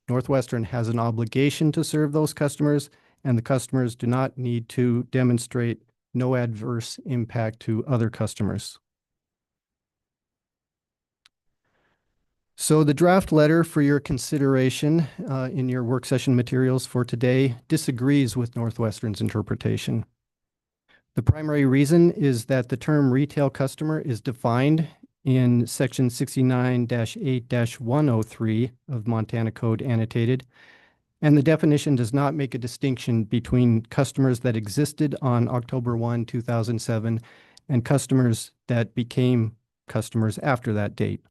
Northwestern has an obligation to serve those customers, and the customers do not need to demonstrate no adverse impact to other customers. So the draft letter for your consideration in your work session materials for today disagrees with Northwestern's interpretation. The primary reason is that the term retail customer is defined in Section 69-8-103 of Montana Code Annotated, and the definition does not make a distinction between customers that existed on October 1, 2007 and customers that became customers after that date.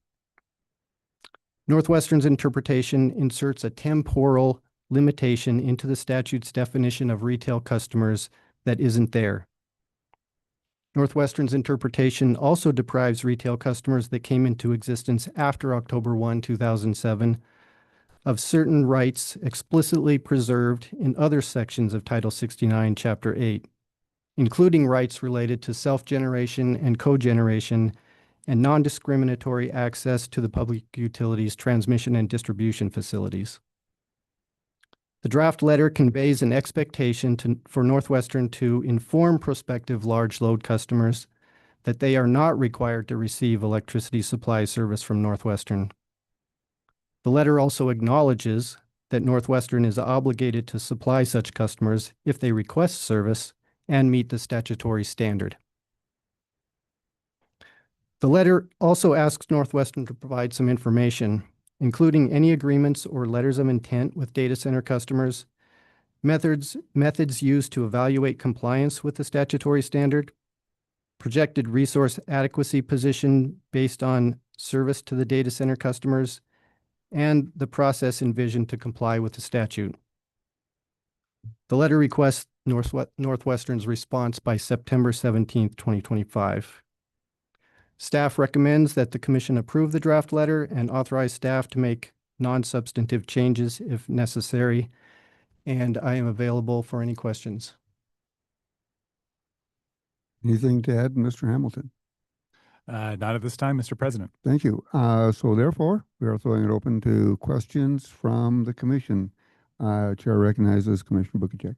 Northwestern's interpretation inserts a temporal limitation into the statute's definition of retail customers that isn't there. Northwestern's interpretation also deprives retail customers that came into existence after October 1, 2007 of certain rights explicitly preserved in other sections of Title 69, Chapter 8, including rights related to self-generation and cogeneration and non-discriminatory access to the public utilities transmission and distribution facilities. The draft letter conveys an expectation for Northwestern to inform prospective large load customers that they are not required to receive electricity supply service from Northwestern. The letter also acknowledges that Northwestern is obligated to supply such customers if they request service and meet the statutory standard. The letter also asks Northwestern to provide some information, including any agreements or letters of intent with data center customers, methods used to evaluate compliance with the statutory standard, projected resource adequacy position based on service to the data center customers, and the process envisioned to comply with the statute. The letter requests Northwestern's response by September 17th, 2025. Staff recommends that the Commission approve the draft letter and authorize staff to make non-substantive changes if necessary, and I am available for any questions. Anything to add, Mr. Hamilton? Not at this time, Mr. President. Thank you. So therefore, we are throwing it open to questions from the Commission. Chair recognizes Commissioner Bukacek.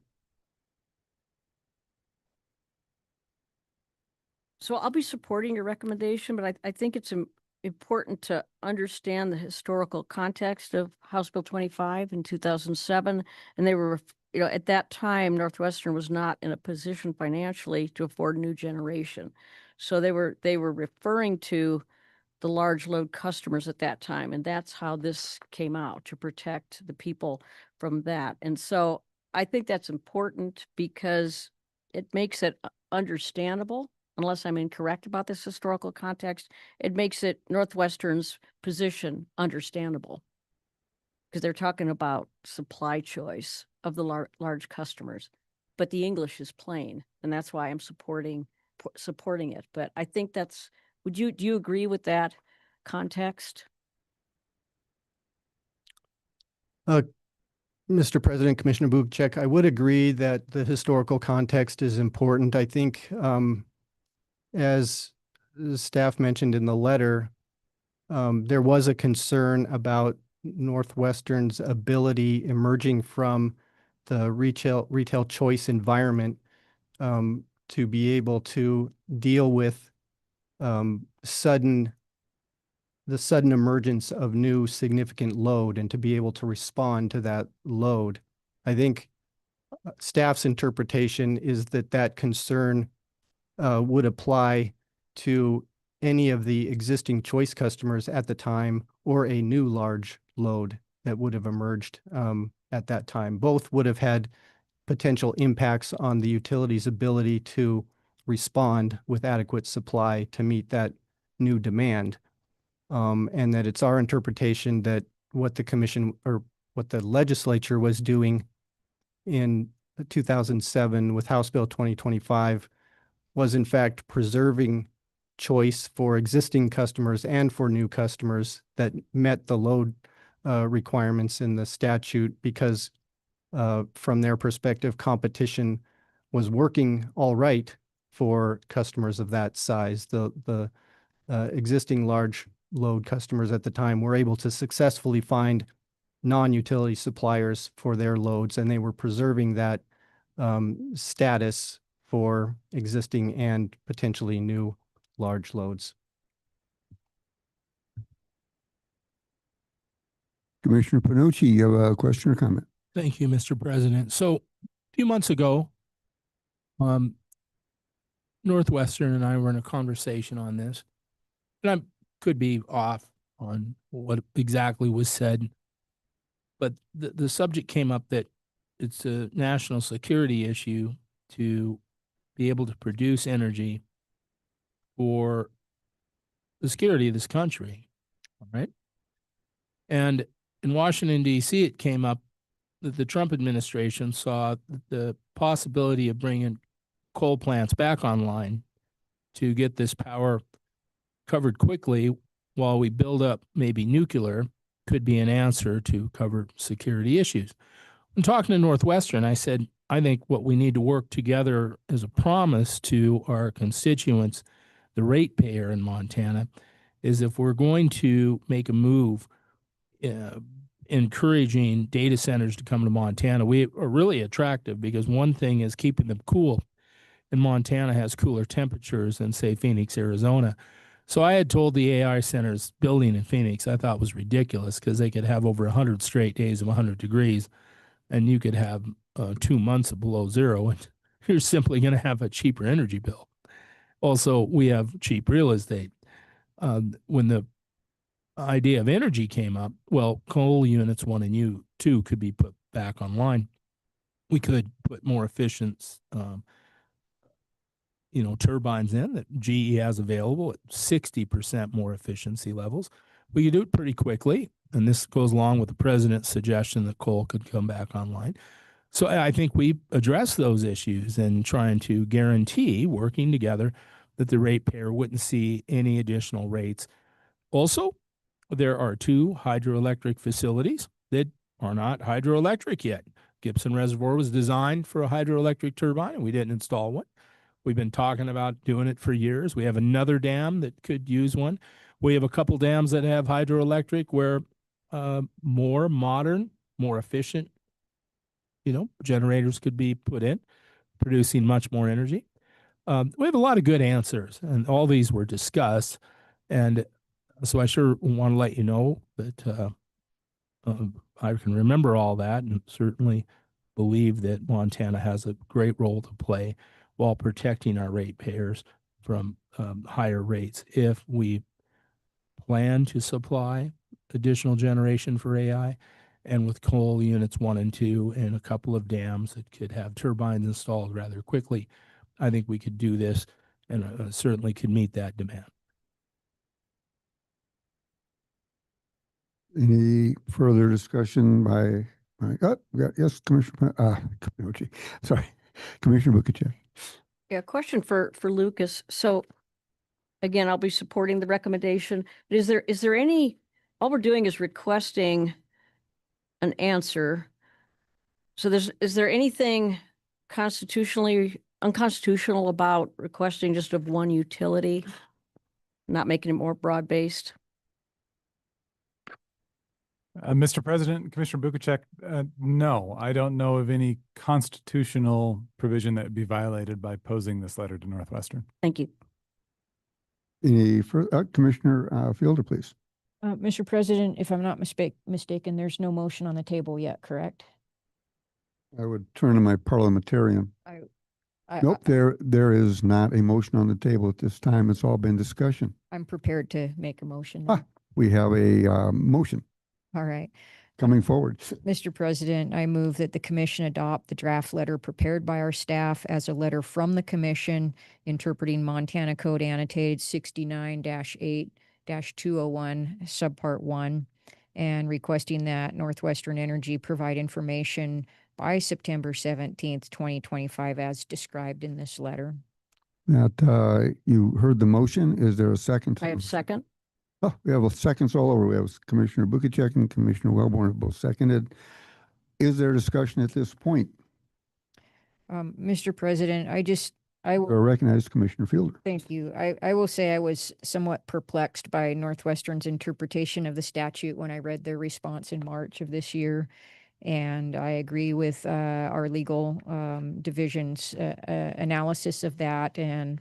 So I'll be supporting your recommendation, but I think it's important to understand the historical context of House Bill 25 in 2007. And they were, at that time, Northwestern was not in a position financially to afford a new generation. So they were referring to the large load customers at that time. And that's how this came out, to protect the people from that. And so I think that's important because it makes it understandable, unless I'm incorrect about this historical context. It makes it Northwestern's position understandable because they're talking about supply choice of the large customers, but the English is plain, and that's why I'm supporting it. But I think do you agree with that context? Mr. President, Commissioner Bukacek, I would agree that the historical context is important. I think, as the staff mentioned in the letter, there was a concern about Northwestern's ability emerging from the retail choice environment to be able to deal with the sudden emergence of new significant load and to be able to respond to that load. I think staff's interpretation is that concern would apply to any of the existing choice customers at the time or a new large load that would have emerged at that time. Both would have had potential impacts on the utility's ability to respond with adequate supply to meet that new demand. And that it's our interpretation that what the commission or what the legislature was doing in 2007 with House Bill 2025 was in fact preserving choice for existing customers and for new customers that met the load requirements in the statute because from their perspective, competition was working all right for customers of that size. The existing large load customers at the time were able to successfully find non-utility suppliers for their loads, and they were preserving that status for existing and potentially new large loads. Commissioner Panucci, you have a question or comment? Thank you, Mr. President. So a few months ago, Northwestern and I were in a conversation on this, and I could be off on what exactly was said, but the subject came up that it's a national security issue to be able to produce energy for the security of this country, all right? And in Washington, D.C., it came up that the Trump administration saw the possibility of bringing coal plants back online to get this power covered quickly while we build up maybe nuclear could be an answer to cover security issues. When talking to Northwestern, I said, I think what we need to work together as a promise to our constituents, the ratepayer in Montana, is if we're going to make a move encouraging data centers to come to Montana, we are really attractive because one thing is keeping them cool. And Montana has cooler temperatures than, say, Phoenix, Arizona. So I had told the AI centers building in Phoenix I thought was ridiculous because they could have over 100 straight days of 100 degrees, and you could have 2 months of below zero, and you're simply going to have a cheaper energy bill. Also, we have cheap real estate. When the idea of energy came up, well, coal units 1 and 2 could be put back online. We could put more efficient turbines in that GE has available at 60% more efficiency levels. We could do it pretty quickly. And this goes along with the president's suggestion that coal could come back online. So I think we address those issues and trying to guarantee, working together, that the ratepayer wouldn't see any additional rates. Also, there are 2 hydroelectric facilities that are not hydroelectric yet. Gibson Reservoir was designed for a hydroelectric turbine, and we didn't install one. We've been talking about doing it for years. We have another dam that could use one. We have a couple dams that have hydroelectric where more modern, more efficient, generators could be put in, producing much more energy. We have a lot of good answers, and all these were discussed. And So I sure want to let you know that I can remember all that and certainly believe that Montana has a great role to play while protecting our ratepayers from higher rates if we plan to supply additional generation for AI. And with coal units 1 and 2 and a couple of dams that could have turbines installed rather quickly, I think we could do this and certainly could meet that demand. Any further discussion yes, Commissioner, Pinochi, sorry, Commissioner Bukacek. Yeah, question for Lucas. So again, I'll be supporting the recommendation. But is there any, all we're doing is requesting an answer. So is there anything constitutionally unconstitutional about requesting just of one utility, not making it more broad-based? Mr. President, Commissioner Bukacek, no, I don't know of any constitutional provision that would be violated by posing this letter to Northwestern. Thank you. Any further, Commissioner Fielder, please. Mr. President, if I'm not mistaken, there's no motion on the table yet, correct? I would turn to my parliamentarian. I- Nope, there is not a motion on the table at this time. It's all been discussion. I'm prepared to make a motion. Ah. We have a motion All right. coming forward. Mr. President, I move that the commission adopt the draft letter prepared by our staff as a letter from the commission interpreting Montana Code annotated 69-8-201 subpart 1 and requesting that Northwestern Energy provide information by September 17th, 2025 as described in this letter. That you heard the motion. Is there a second? I have second. Oh, we have seconds all over. We have Commissioner Bukacek and Commissioner Wellborn have both seconded. Is there discussion at this point? Mr. President, I will Recognize Commissioner Fielder. Thank you. I will say I was somewhat perplexed by Northwestern's interpretation of the statute when I read their response in March of this year. And I agree with our legal division's analysis of that and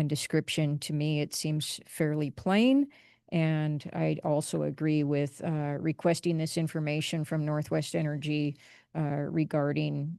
description. To me, it seems fairly plain. And I also agree with requesting this information from Northwest Energy regarding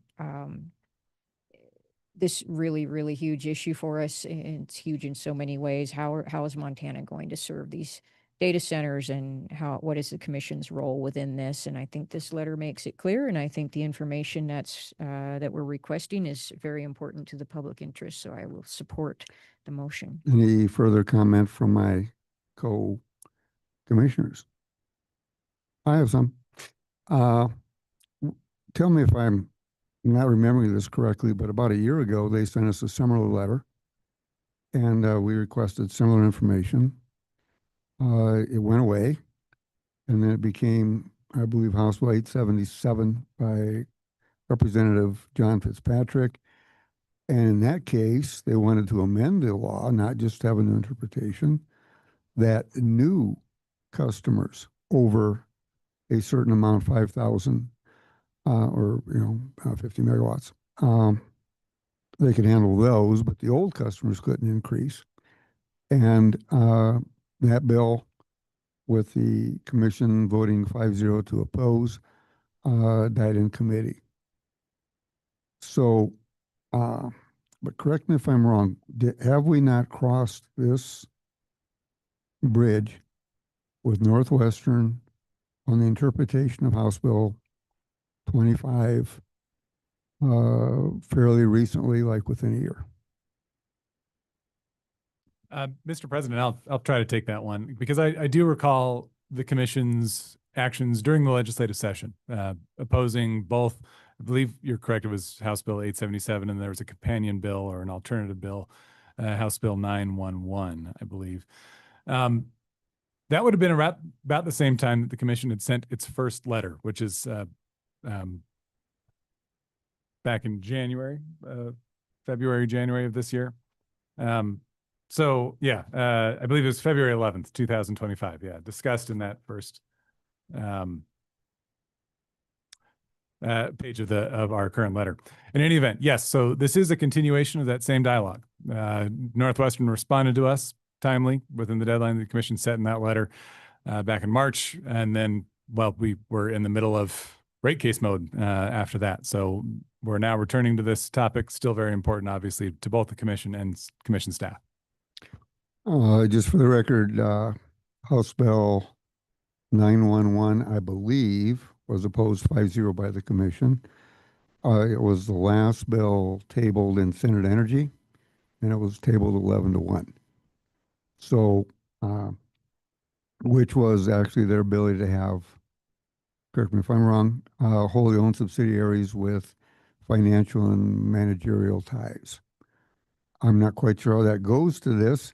this really, really huge issue for us. And it's huge in so many ways. How is Montana going to serve these data centers, and what is the commission's role within this? And I think this letter makes it clear. And I think the information that we're requesting is very important to the public interest. So I will support the motion. Any further comment from my co-commissioners? I have some. Tell me if I'm not remembering this correctly, but about a year ago, they sent us a similar letter and we requested similar information. It went away, and then it became, I believe, House Bill 877 by Representative John Fitzpatrick. And in that case, they wanted to amend the law, not just have a new interpretation, that new customers over a certain amount, 5,000 or 50 megawatts, they could handle those, but the old customers couldn't increase. And that bill, with the commission voting 5-0 to oppose, died in committee. So, but correct me if I'm wrong, have we not crossed this bridge with Northwestern on the interpretation of House Bill 25 fairly recently, like within a year? Mr. President, I'll try to take that one because I do recall the commission's actions during the legislative session, opposing both. I believe you're correct. It was House Bill 877, and there was a companion bill or an alternative bill, House Bill 911, I believe. That would have been about the same time that the commission had sent its first letter, which is back in January, January of this year. So yeah, I believe it was February 11th, 2025. Yeah, discussed in that first page of our current letter. In any event, yes. So this is a continuation of that same dialogue. Northwestern responded to us timely within the deadline the commission set in that letter back in March. And then, well, we were in the middle of rate case mode after that. So we're now returning to this topic, still very important, obviously, to both the commission and commission staff. Just for the record, House Bill 911, I believe, was opposed 5-0 by the commission. It was the last bill tabled in Senate Energy, and it was tabled 11-1. So, which was actually their ability to have, correct me if I'm wrong, wholly owned subsidiaries with financial and managerial ties. I'm not quite sure how that goes to this,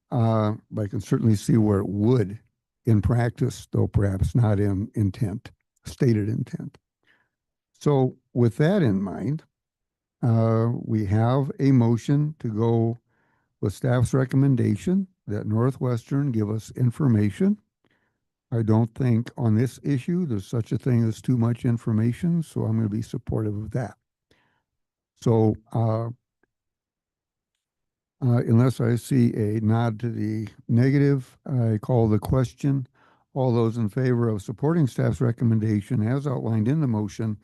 but I can certainly see where it would in practice, though perhaps not in intent, stated intent. So with that in mind, we have a motion to go with staff's recommendation that Northwestern give us information. I don't think on this issue there's such a thing as too much information, so I'm going to be supportive of that. So unless I see a nod to the negative, I call the question. All those in favor of supporting staff's recommendation as outlined in the motion,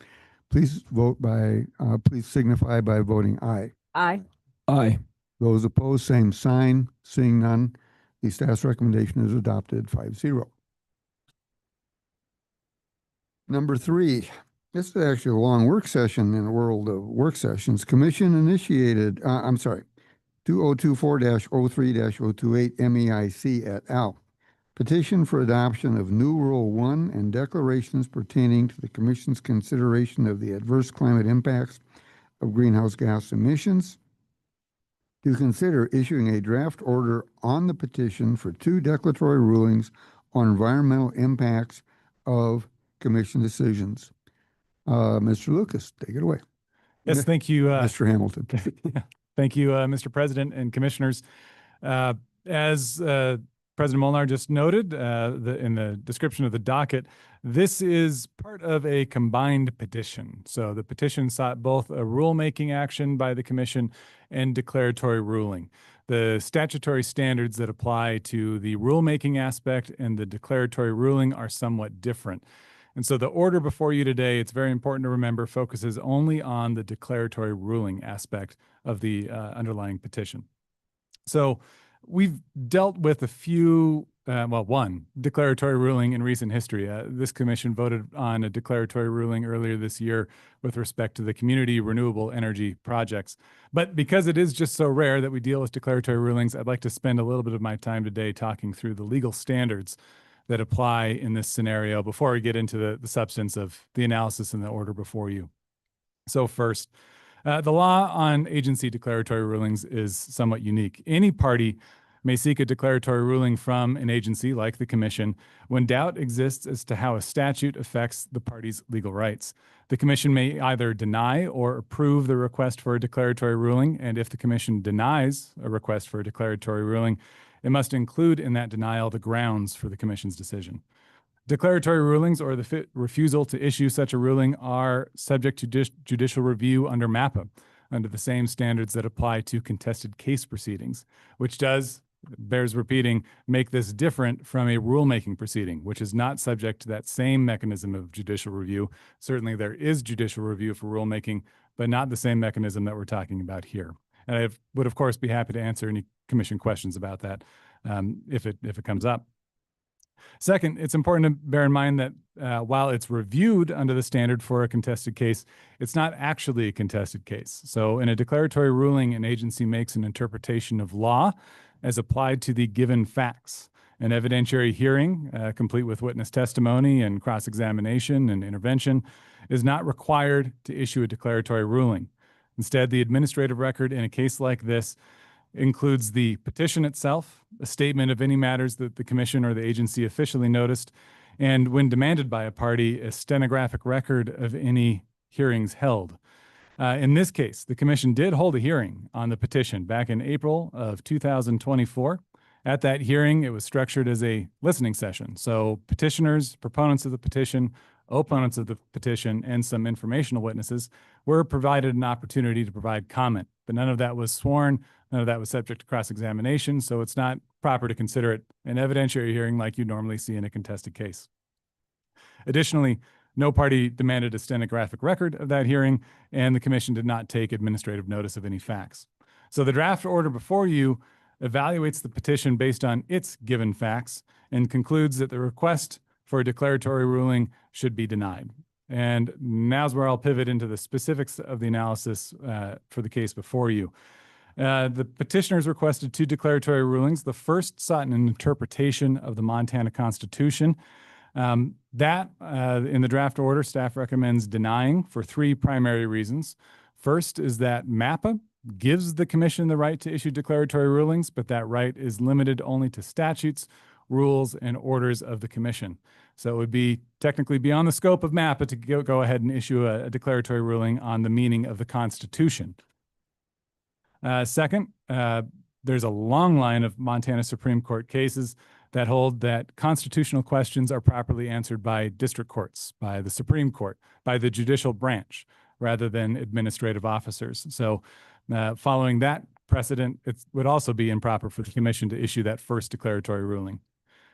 please please signify by voting aye. Aye. Aye. Those opposed, same sign. Seeing none, the staff's recommendation is adopted 5-0. Number 3, this is actually a long work session in the world of work sessions. Commission initiated, 2024-03-028 MEIC et al. Petition for adoption of new Rule 1 and declarations pertaining to the Commission's consideration of the adverse climate impacts of greenhouse gas emissions. To consider issuing a draft order on the petition for 2 declaratory rulings on environmental impacts of Commission decisions. Mr. Lucas, take it away. Yes, thank you. Mr. Hamilton. Thank you, Mr. President and Commissioners. As President Molnar just noted in the description of the docket, this is part of a combined petition. So the petition sought both a rulemaking action by the Commission and declaratory ruling. The statutory standards that apply to the rulemaking aspect and the declaratory ruling are somewhat different. And so the order before you today, it's very important to remember, focuses only on the declaratory ruling aspect of the underlying petition. So we've dealt with a few, one declaratory ruling in recent history. This commission voted on a declaratory ruling earlier this year with respect to the community renewable energy projects. But because it is just so rare that we deal with declaratory rulings, I'd like to spend a little bit of my time today talking through the legal standards that apply in this scenario before we get into the substance of the analysis and the order before you. So first, the law on agency declaratory rulings is somewhat unique. Any party may seek a declaratory ruling from an agency like the Commission when doubt exists as to how a statute affects the party's legal rights. The Commission may either deny or approve the request for a declaratory ruling, and if the Commission denies a request for a declaratory ruling, it must include in that denial the grounds for the Commission's decision. Declaratory rulings or the refusal to issue such a ruling are subject to judicial review under MAPA, under the same standards that apply to contested case proceedings, which bears repeating, make this different from a rulemaking proceeding, which is not subject to that same mechanism of judicial review. Certainly there is judicial review for rulemaking, but not the same mechanism that we're talking about here. And I would, of course, be happy to answer any Commission questions about that if it comes up. Second, it's important to bear in mind that while it's reviewed under the standard for a contested case, it's not actually a contested case. So in a declaratory ruling, an agency makes an interpretation of law as applied to the given facts. An evidentiary hearing, complete with witness testimony and cross-examination and intervention, is not required to issue a declaratory ruling. Instead, the administrative record in a case like this includes the petition itself, a statement of any matters that the Commission or the agency officially noticed, and when demanded by a party, a stenographic record of any hearings held. In this case, the Commission did hold a hearing on the petition back in April of 2024. At that hearing, it was structured as a listening session. So petitioners, proponents of the petition, opponents of the petition, and some informational witnesses were provided an opportunity to provide comment, but none of that was sworn, None of that was subject to cross-examination, so it's not proper to consider it an evidentiary hearing like you normally see in a contested case. Additionally, no party demanded a stenographic record of that hearing, and the commission did not take administrative notice of any facts. So the draft order before you evaluates the petition based on its given facts and concludes that the request for a declaratory ruling should be denied. And now's where I'll pivot into the specifics of the analysis for the case before you. The petitioners requested 2 declaratory rulings. The first sought an interpretation of the Montana Constitution. In the draft order, staff recommends denying for 3 primary reasons. First is that MAPPA gives the commission the right to issue declaratory rulings, but that right is limited only to statutes, rules, and orders of the commission. So it would be technically beyond the scope of MAPPA to go ahead and issue a declaratory ruling on the meaning of the Constitution. Second, there's a long line of Montana Supreme Court cases that hold that constitutional questions are properly answered by district courts, by the Supreme Court, by the judicial branch, rather than administrative officers. So following that precedent, it would also be improper for the commission to issue that first declaratory ruling.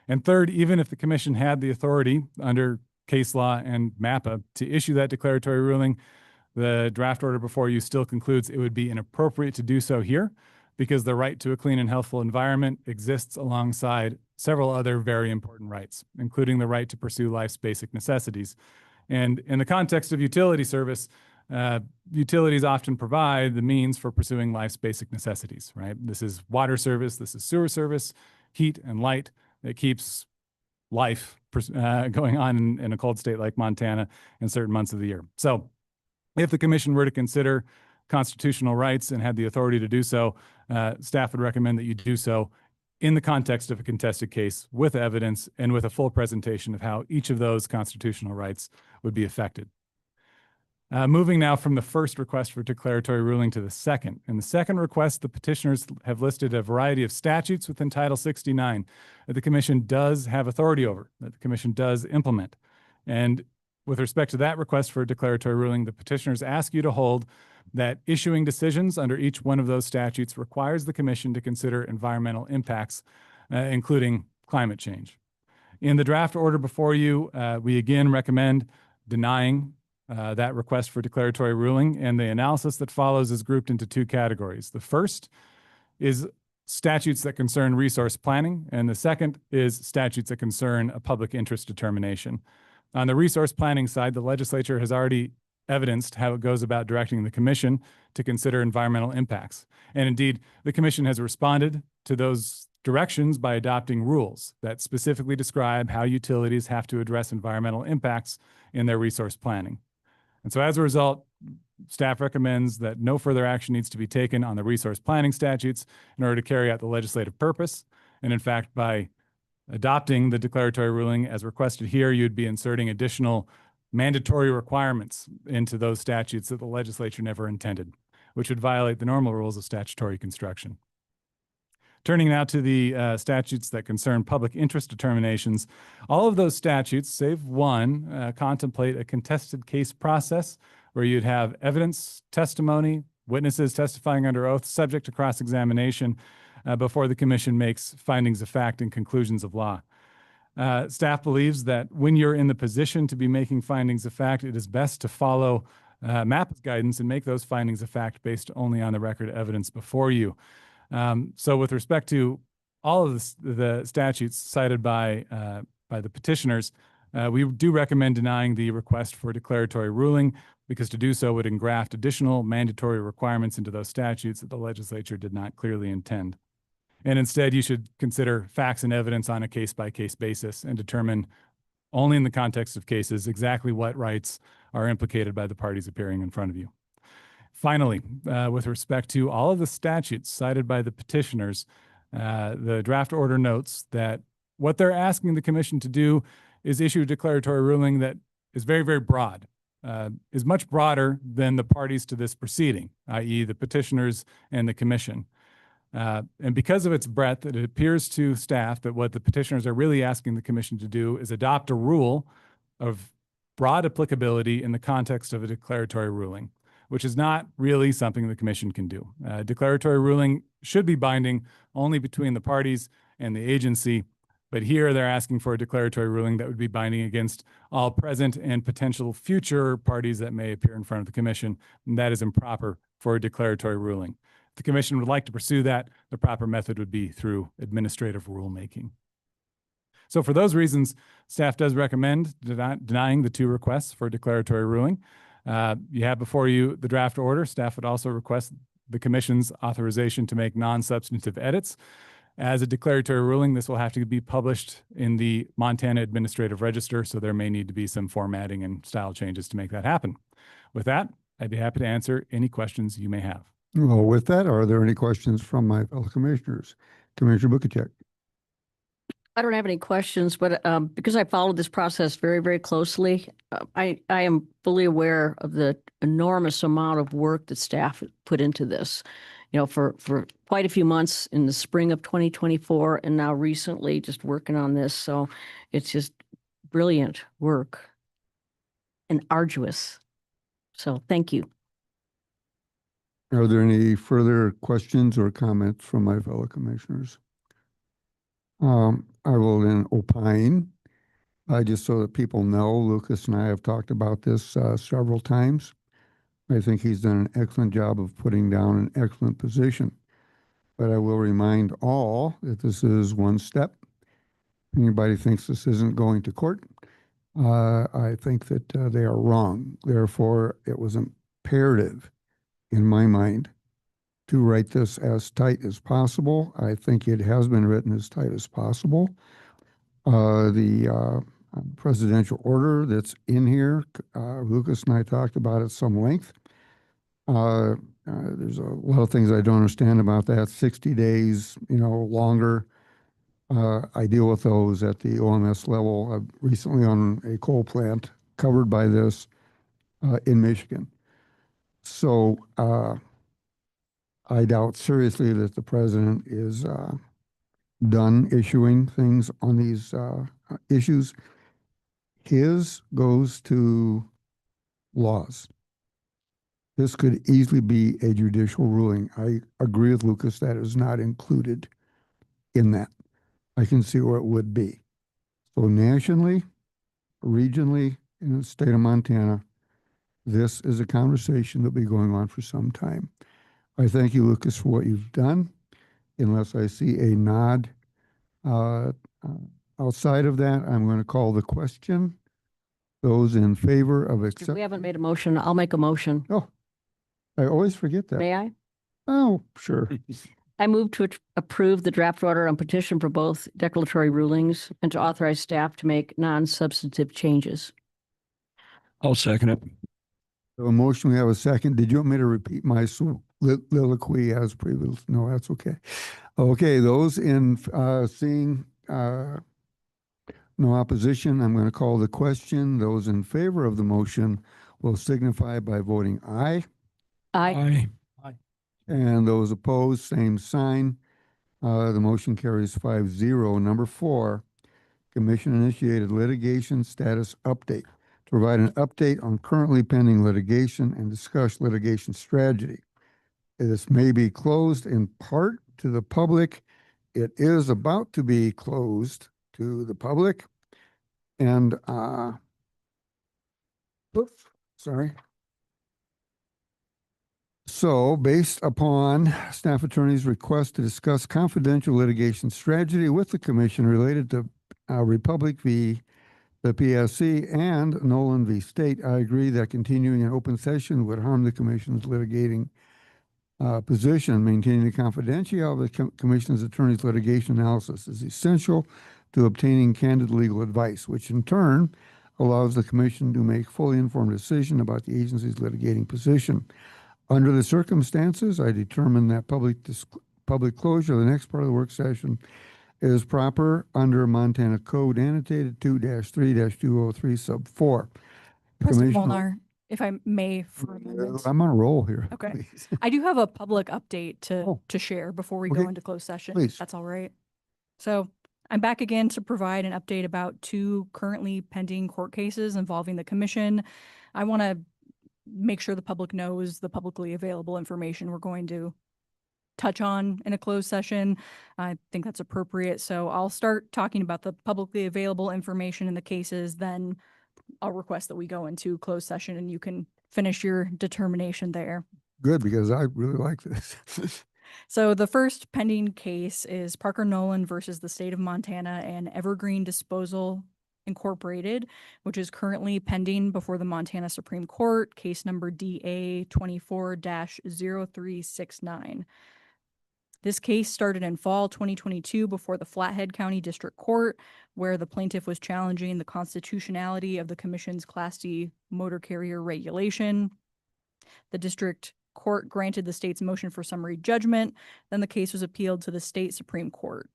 And third, even if the commission had the authority under case law and MAPPA to issue that declaratory ruling, the draft order before you still concludes it would be inappropriate to do so here because the right to a clean and healthful environment exists alongside several other very important rights, including the right to pursue life's basic necessities. And in the context of utility service, utilities often provide the means for pursuing life's basic necessities, right? This is water service, this is sewer service, heat and light that keeps life going on in a cold state like Montana in certain months of the year. So if the commission were to consider constitutional rights and had the authority to do so, staff would recommend that you do so in the context of a contested case with evidence and with a full presentation of how each of those constitutional rights would be affected. Moving now from the first request for declaratory ruling to the second. In the second request, the petitioners have listed a variety of statutes within Title 69 that the commission does have authority over, that the commission does implement. And with respect to that request for a declaratory ruling, the petitioners ask you to hold that issuing decisions under each one of those statutes requires the commission to consider environmental impacts, including climate change. In the draft order before you, we again recommend denying that request for declaratory ruling, and the analysis that follows is grouped into 2 categories. The first is statutes that concern resource planning, and the second is statutes that concern a public interest determination. On the resource planning side, the legislature has already evidenced how it goes about directing the commission to consider environmental impacts. And indeed, the commission has responded to those directions by adopting rules that specifically describe how utilities have to address environmental impacts in their resource planning. And so as a result, staff recommends that no further action needs to be taken on the resource planning statutes in order to carry out the legislative purpose. And in fact, by adopting the declaratory ruling as requested here, you'd be inserting additional mandatory requirements into those statutes that the legislature never intended, which would violate the normal rules of statutory construction. Turning now to the statutes that concern public interest determinations, all of those statutes, save one, contemplate a contested case process where you'd have evidence, testimony, witnesses testifying under oath subject to cross-examination before the commission makes findings of fact and conclusions of law. Staff believes that when you're in the position to be making findings of fact, it is best to follow MAPPA's guidance and make those findings of fact based only on the record evidence before you. So with respect to all of the statutes cited by the petitioners, we do recommend denying the request for a declaratory ruling because to do so would engraft additional mandatory requirements into those statutes that the legislature did not clearly intend. And instead, you should consider facts and evidence on a case-by-case basis and determine only in the context of cases exactly what rights are implicated by the parties appearing in front of you. Finally, with respect to all of the statutes cited by the petitioners, the draft order notes that what they're asking the commission to do is issue a declaratory ruling that is very, very broad, is much broader than the parties to this proceeding, i.e. the petitioners and the commission. And because of its breadth, it appears to staff that what the petitioners are really asking the commission to do is adopt a rule of broad applicability in the context of a declaratory ruling, which is not really something the commission can do. Declaratory ruling should be binding only between the parties and the agency, but here they're asking for a declaratory ruling that would be binding against all present and potential future parties that may appear in front of the commission, and that is improper for a declaratory ruling. If the commission would like to pursue that, the proper method would be through administrative rulemaking. So for those reasons, staff does recommend denying the 2 requests for declaratory ruling. You have before you the draft order. Staff would also request the commission's authorization to make non-substantive edits. As a declaratory ruling, this will have to be published in the Montana Administrative Register, so there may need to be some formatting and style changes to make that happen. With that, I'd be happy to answer any questions you may have. Well, with that, are there any questions from my fellow commissioners? Commissioner Bukacek. I don't have any questions, but because I followed this process very, very closely, I am fully aware of the enormous amount of work that staff put into this, for quite a few months in the spring of 2024 and now recently just working on this. So it's just brilliant work and arduous. So thank you. Are there any further questions or comments from my fellow commissioners? I will then opine, just so that people know, Lucas and I have talked about this several times. I think he's done an excellent job of putting down an excellent position. But I will remind all that this is one step. Anybody thinks this isn't going to court, I think that they are wrong. Therefore, it was imperative in my mind to write this as tight as possible. I think it has been written as tight as possible. The presidential order that's in here, Lucas and I talked about at some length. There's a lot of things I don't understand about that. 60 days, longer. I deal with those at the OMS level. Recently on a coal plant covered by this in Michigan. So I doubt seriously that the president is done issuing things on these issues. His goes to laws. This could easily be a judicial ruling. I agree with Lucas that is not included in that. I can see where it would be. So nationally, regionally, in the state of Montana, this is a conversation that will be going on for some time. I thank you, Lucas, for what you've done. Unless I see a nod outside of that, I'm going to call the question. Those in favor of accept. We haven't made a motion. I'll make a motion. Oh, I always forget that. May I? Oh, sure. I move to approve the draft order on petition for both declaratory rulings and to authorize staff to make non-substantive changes. I'll second it. So a motion, we have a second. Did you want me to repeat my soliloquy as previous? No, that's okay. Okay, those in seeing no opposition, I'm going to call the question. Those in favor of the motion will signify by voting aye. Aye. And those opposed, same sign. The motion carries 5-0. Number 4, commission-initiated litigation status update. To provide an update on currently pending litigation and discuss litigation strategy. This may be closed in part to the public. It is about to be closed to the public. And, sorry. So, based upon staff attorney's request to discuss confidential litigation strategy with the commission related to Republic v. the PSC and Nolan v. State, I agree that continuing an open session would harm the commission's litigating position. Maintaining the confidentiality of the commission's attorney's litigation analysis is essential to obtaining candid legal advice, which in turn allows the commission to make fully informed decision about the agency's litigating position. Under the circumstances, I determine that public closure of the next part of the work session is proper under Montana Code annotated 2-3-203 sub 4. President Molnar, if I may, for a moment. I'm on a roll here. Okay. Please. I do have a public update to share before we Okay. go into closed session. Please. That's all right. So I'm back again to provide an update about 2 currently pending court cases involving the commission. I want to make sure the public knows the publicly available information we're going to touch on in a closed session. I think that's appropriate. So I'll start talking about the publicly available information in the cases, then I'll request that we go into closed session and you can finish your determination there. Good, because I really like this. So the first pending case is Parker Nolan versus the state of Montana and Evergreen Disposal Incorporated, which is currently pending before the Montana Supreme Court, case number DA 24-0369. This case started in fall 2022 before the Flathead County District Court, where the plaintiff was challenging the constitutionality of the commission's Class D motor carrier regulation. The district court granted the state's motion for summary judgment. Then the case was appealed to the state Supreme Court.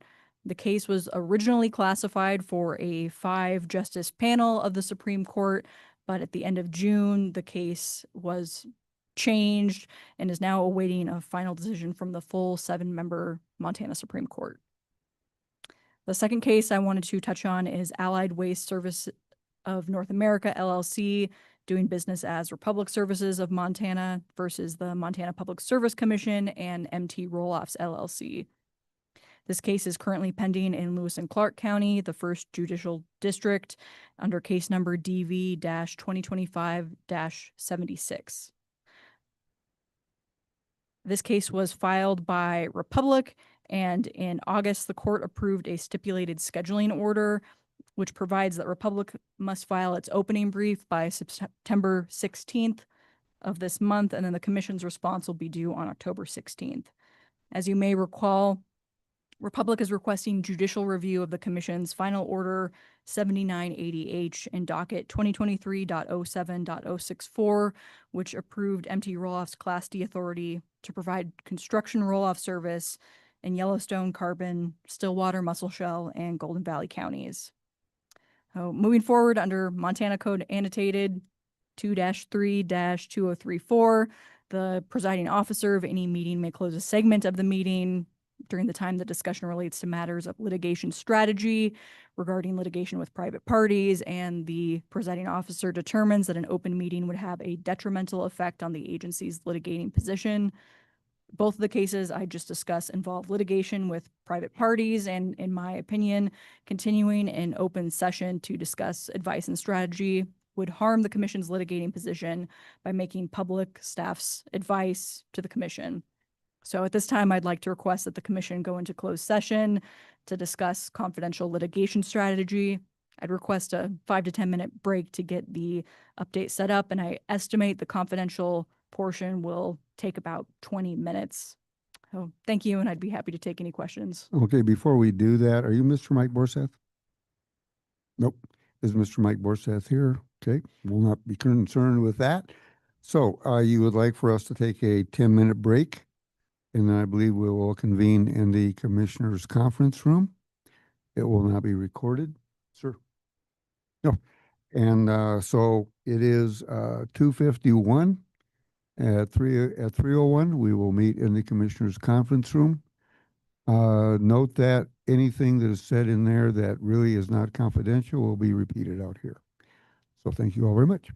The case was originally classified for a 5-justice panel of the Supreme Court, but at the end of June, the case was changed and is now awaiting a final decision from the full 7-member Montana Supreme Court. The second case I wanted to touch on is Allied Waste Service of North America, LLC, doing business as Republic Services of Montana versus the Montana Public Service Commission and MT Roll-Offs, LLC. This case is currently pending in Lewis and Clark County, the first judicial district, under case number DV-2025-76. This case was filed by Republic, and in August, the court approved a stipulated scheduling order, which provides that Republic must file its opening brief by September 16th of this month, and then the commission's response will be due on October 16th. As you may recall, Republic is requesting judicial review of the commission's final order 7980H in docket 2023.07.064, which approved MT Roll-Off's Class D authority to provide construction roll-off service in Yellowstone, Carbon, Stillwater, Musselshell, and Golden Valley counties. Moving forward under Montana Code Annotated 2-3-2034, the presiding officer of any meeting may close a segment of the meeting during the time the discussion relates to matters of litigation strategy regarding litigation with private parties, and the presiding officer determines that an open meeting would have a detrimental effect on the agency's litigating position. Both of the cases I just discussed involve litigation with private parties, and in my opinion, continuing an open session to discuss advice and strategy would harm the commission's litigating position by making public staff's advice to the commission. So at this time, I'd like to request that the commission go into closed session to discuss confidential litigation strategy. I'd request a 5 to 10 minute break to get the update set up, and I estimate the confidential portion will take about 20 minutes. So thank you, and I'd be happy to take any questions. Okay, before we do that, are you Mr. Mike Borseth? Nope. Is Mr. Mike Borseth here? Okay, we'll not be concerned with that. So you would like for us to take a 10-minute break, and then I believe we will convene in the Commissioners' Conference Room. It will not be recorded, sir. No. And so it is 2:51. At 3:01, we will meet in the Commissioners' Conference Room. Note that anything that is said in there that really is not confidential will be repeated out here. So thank you all very much.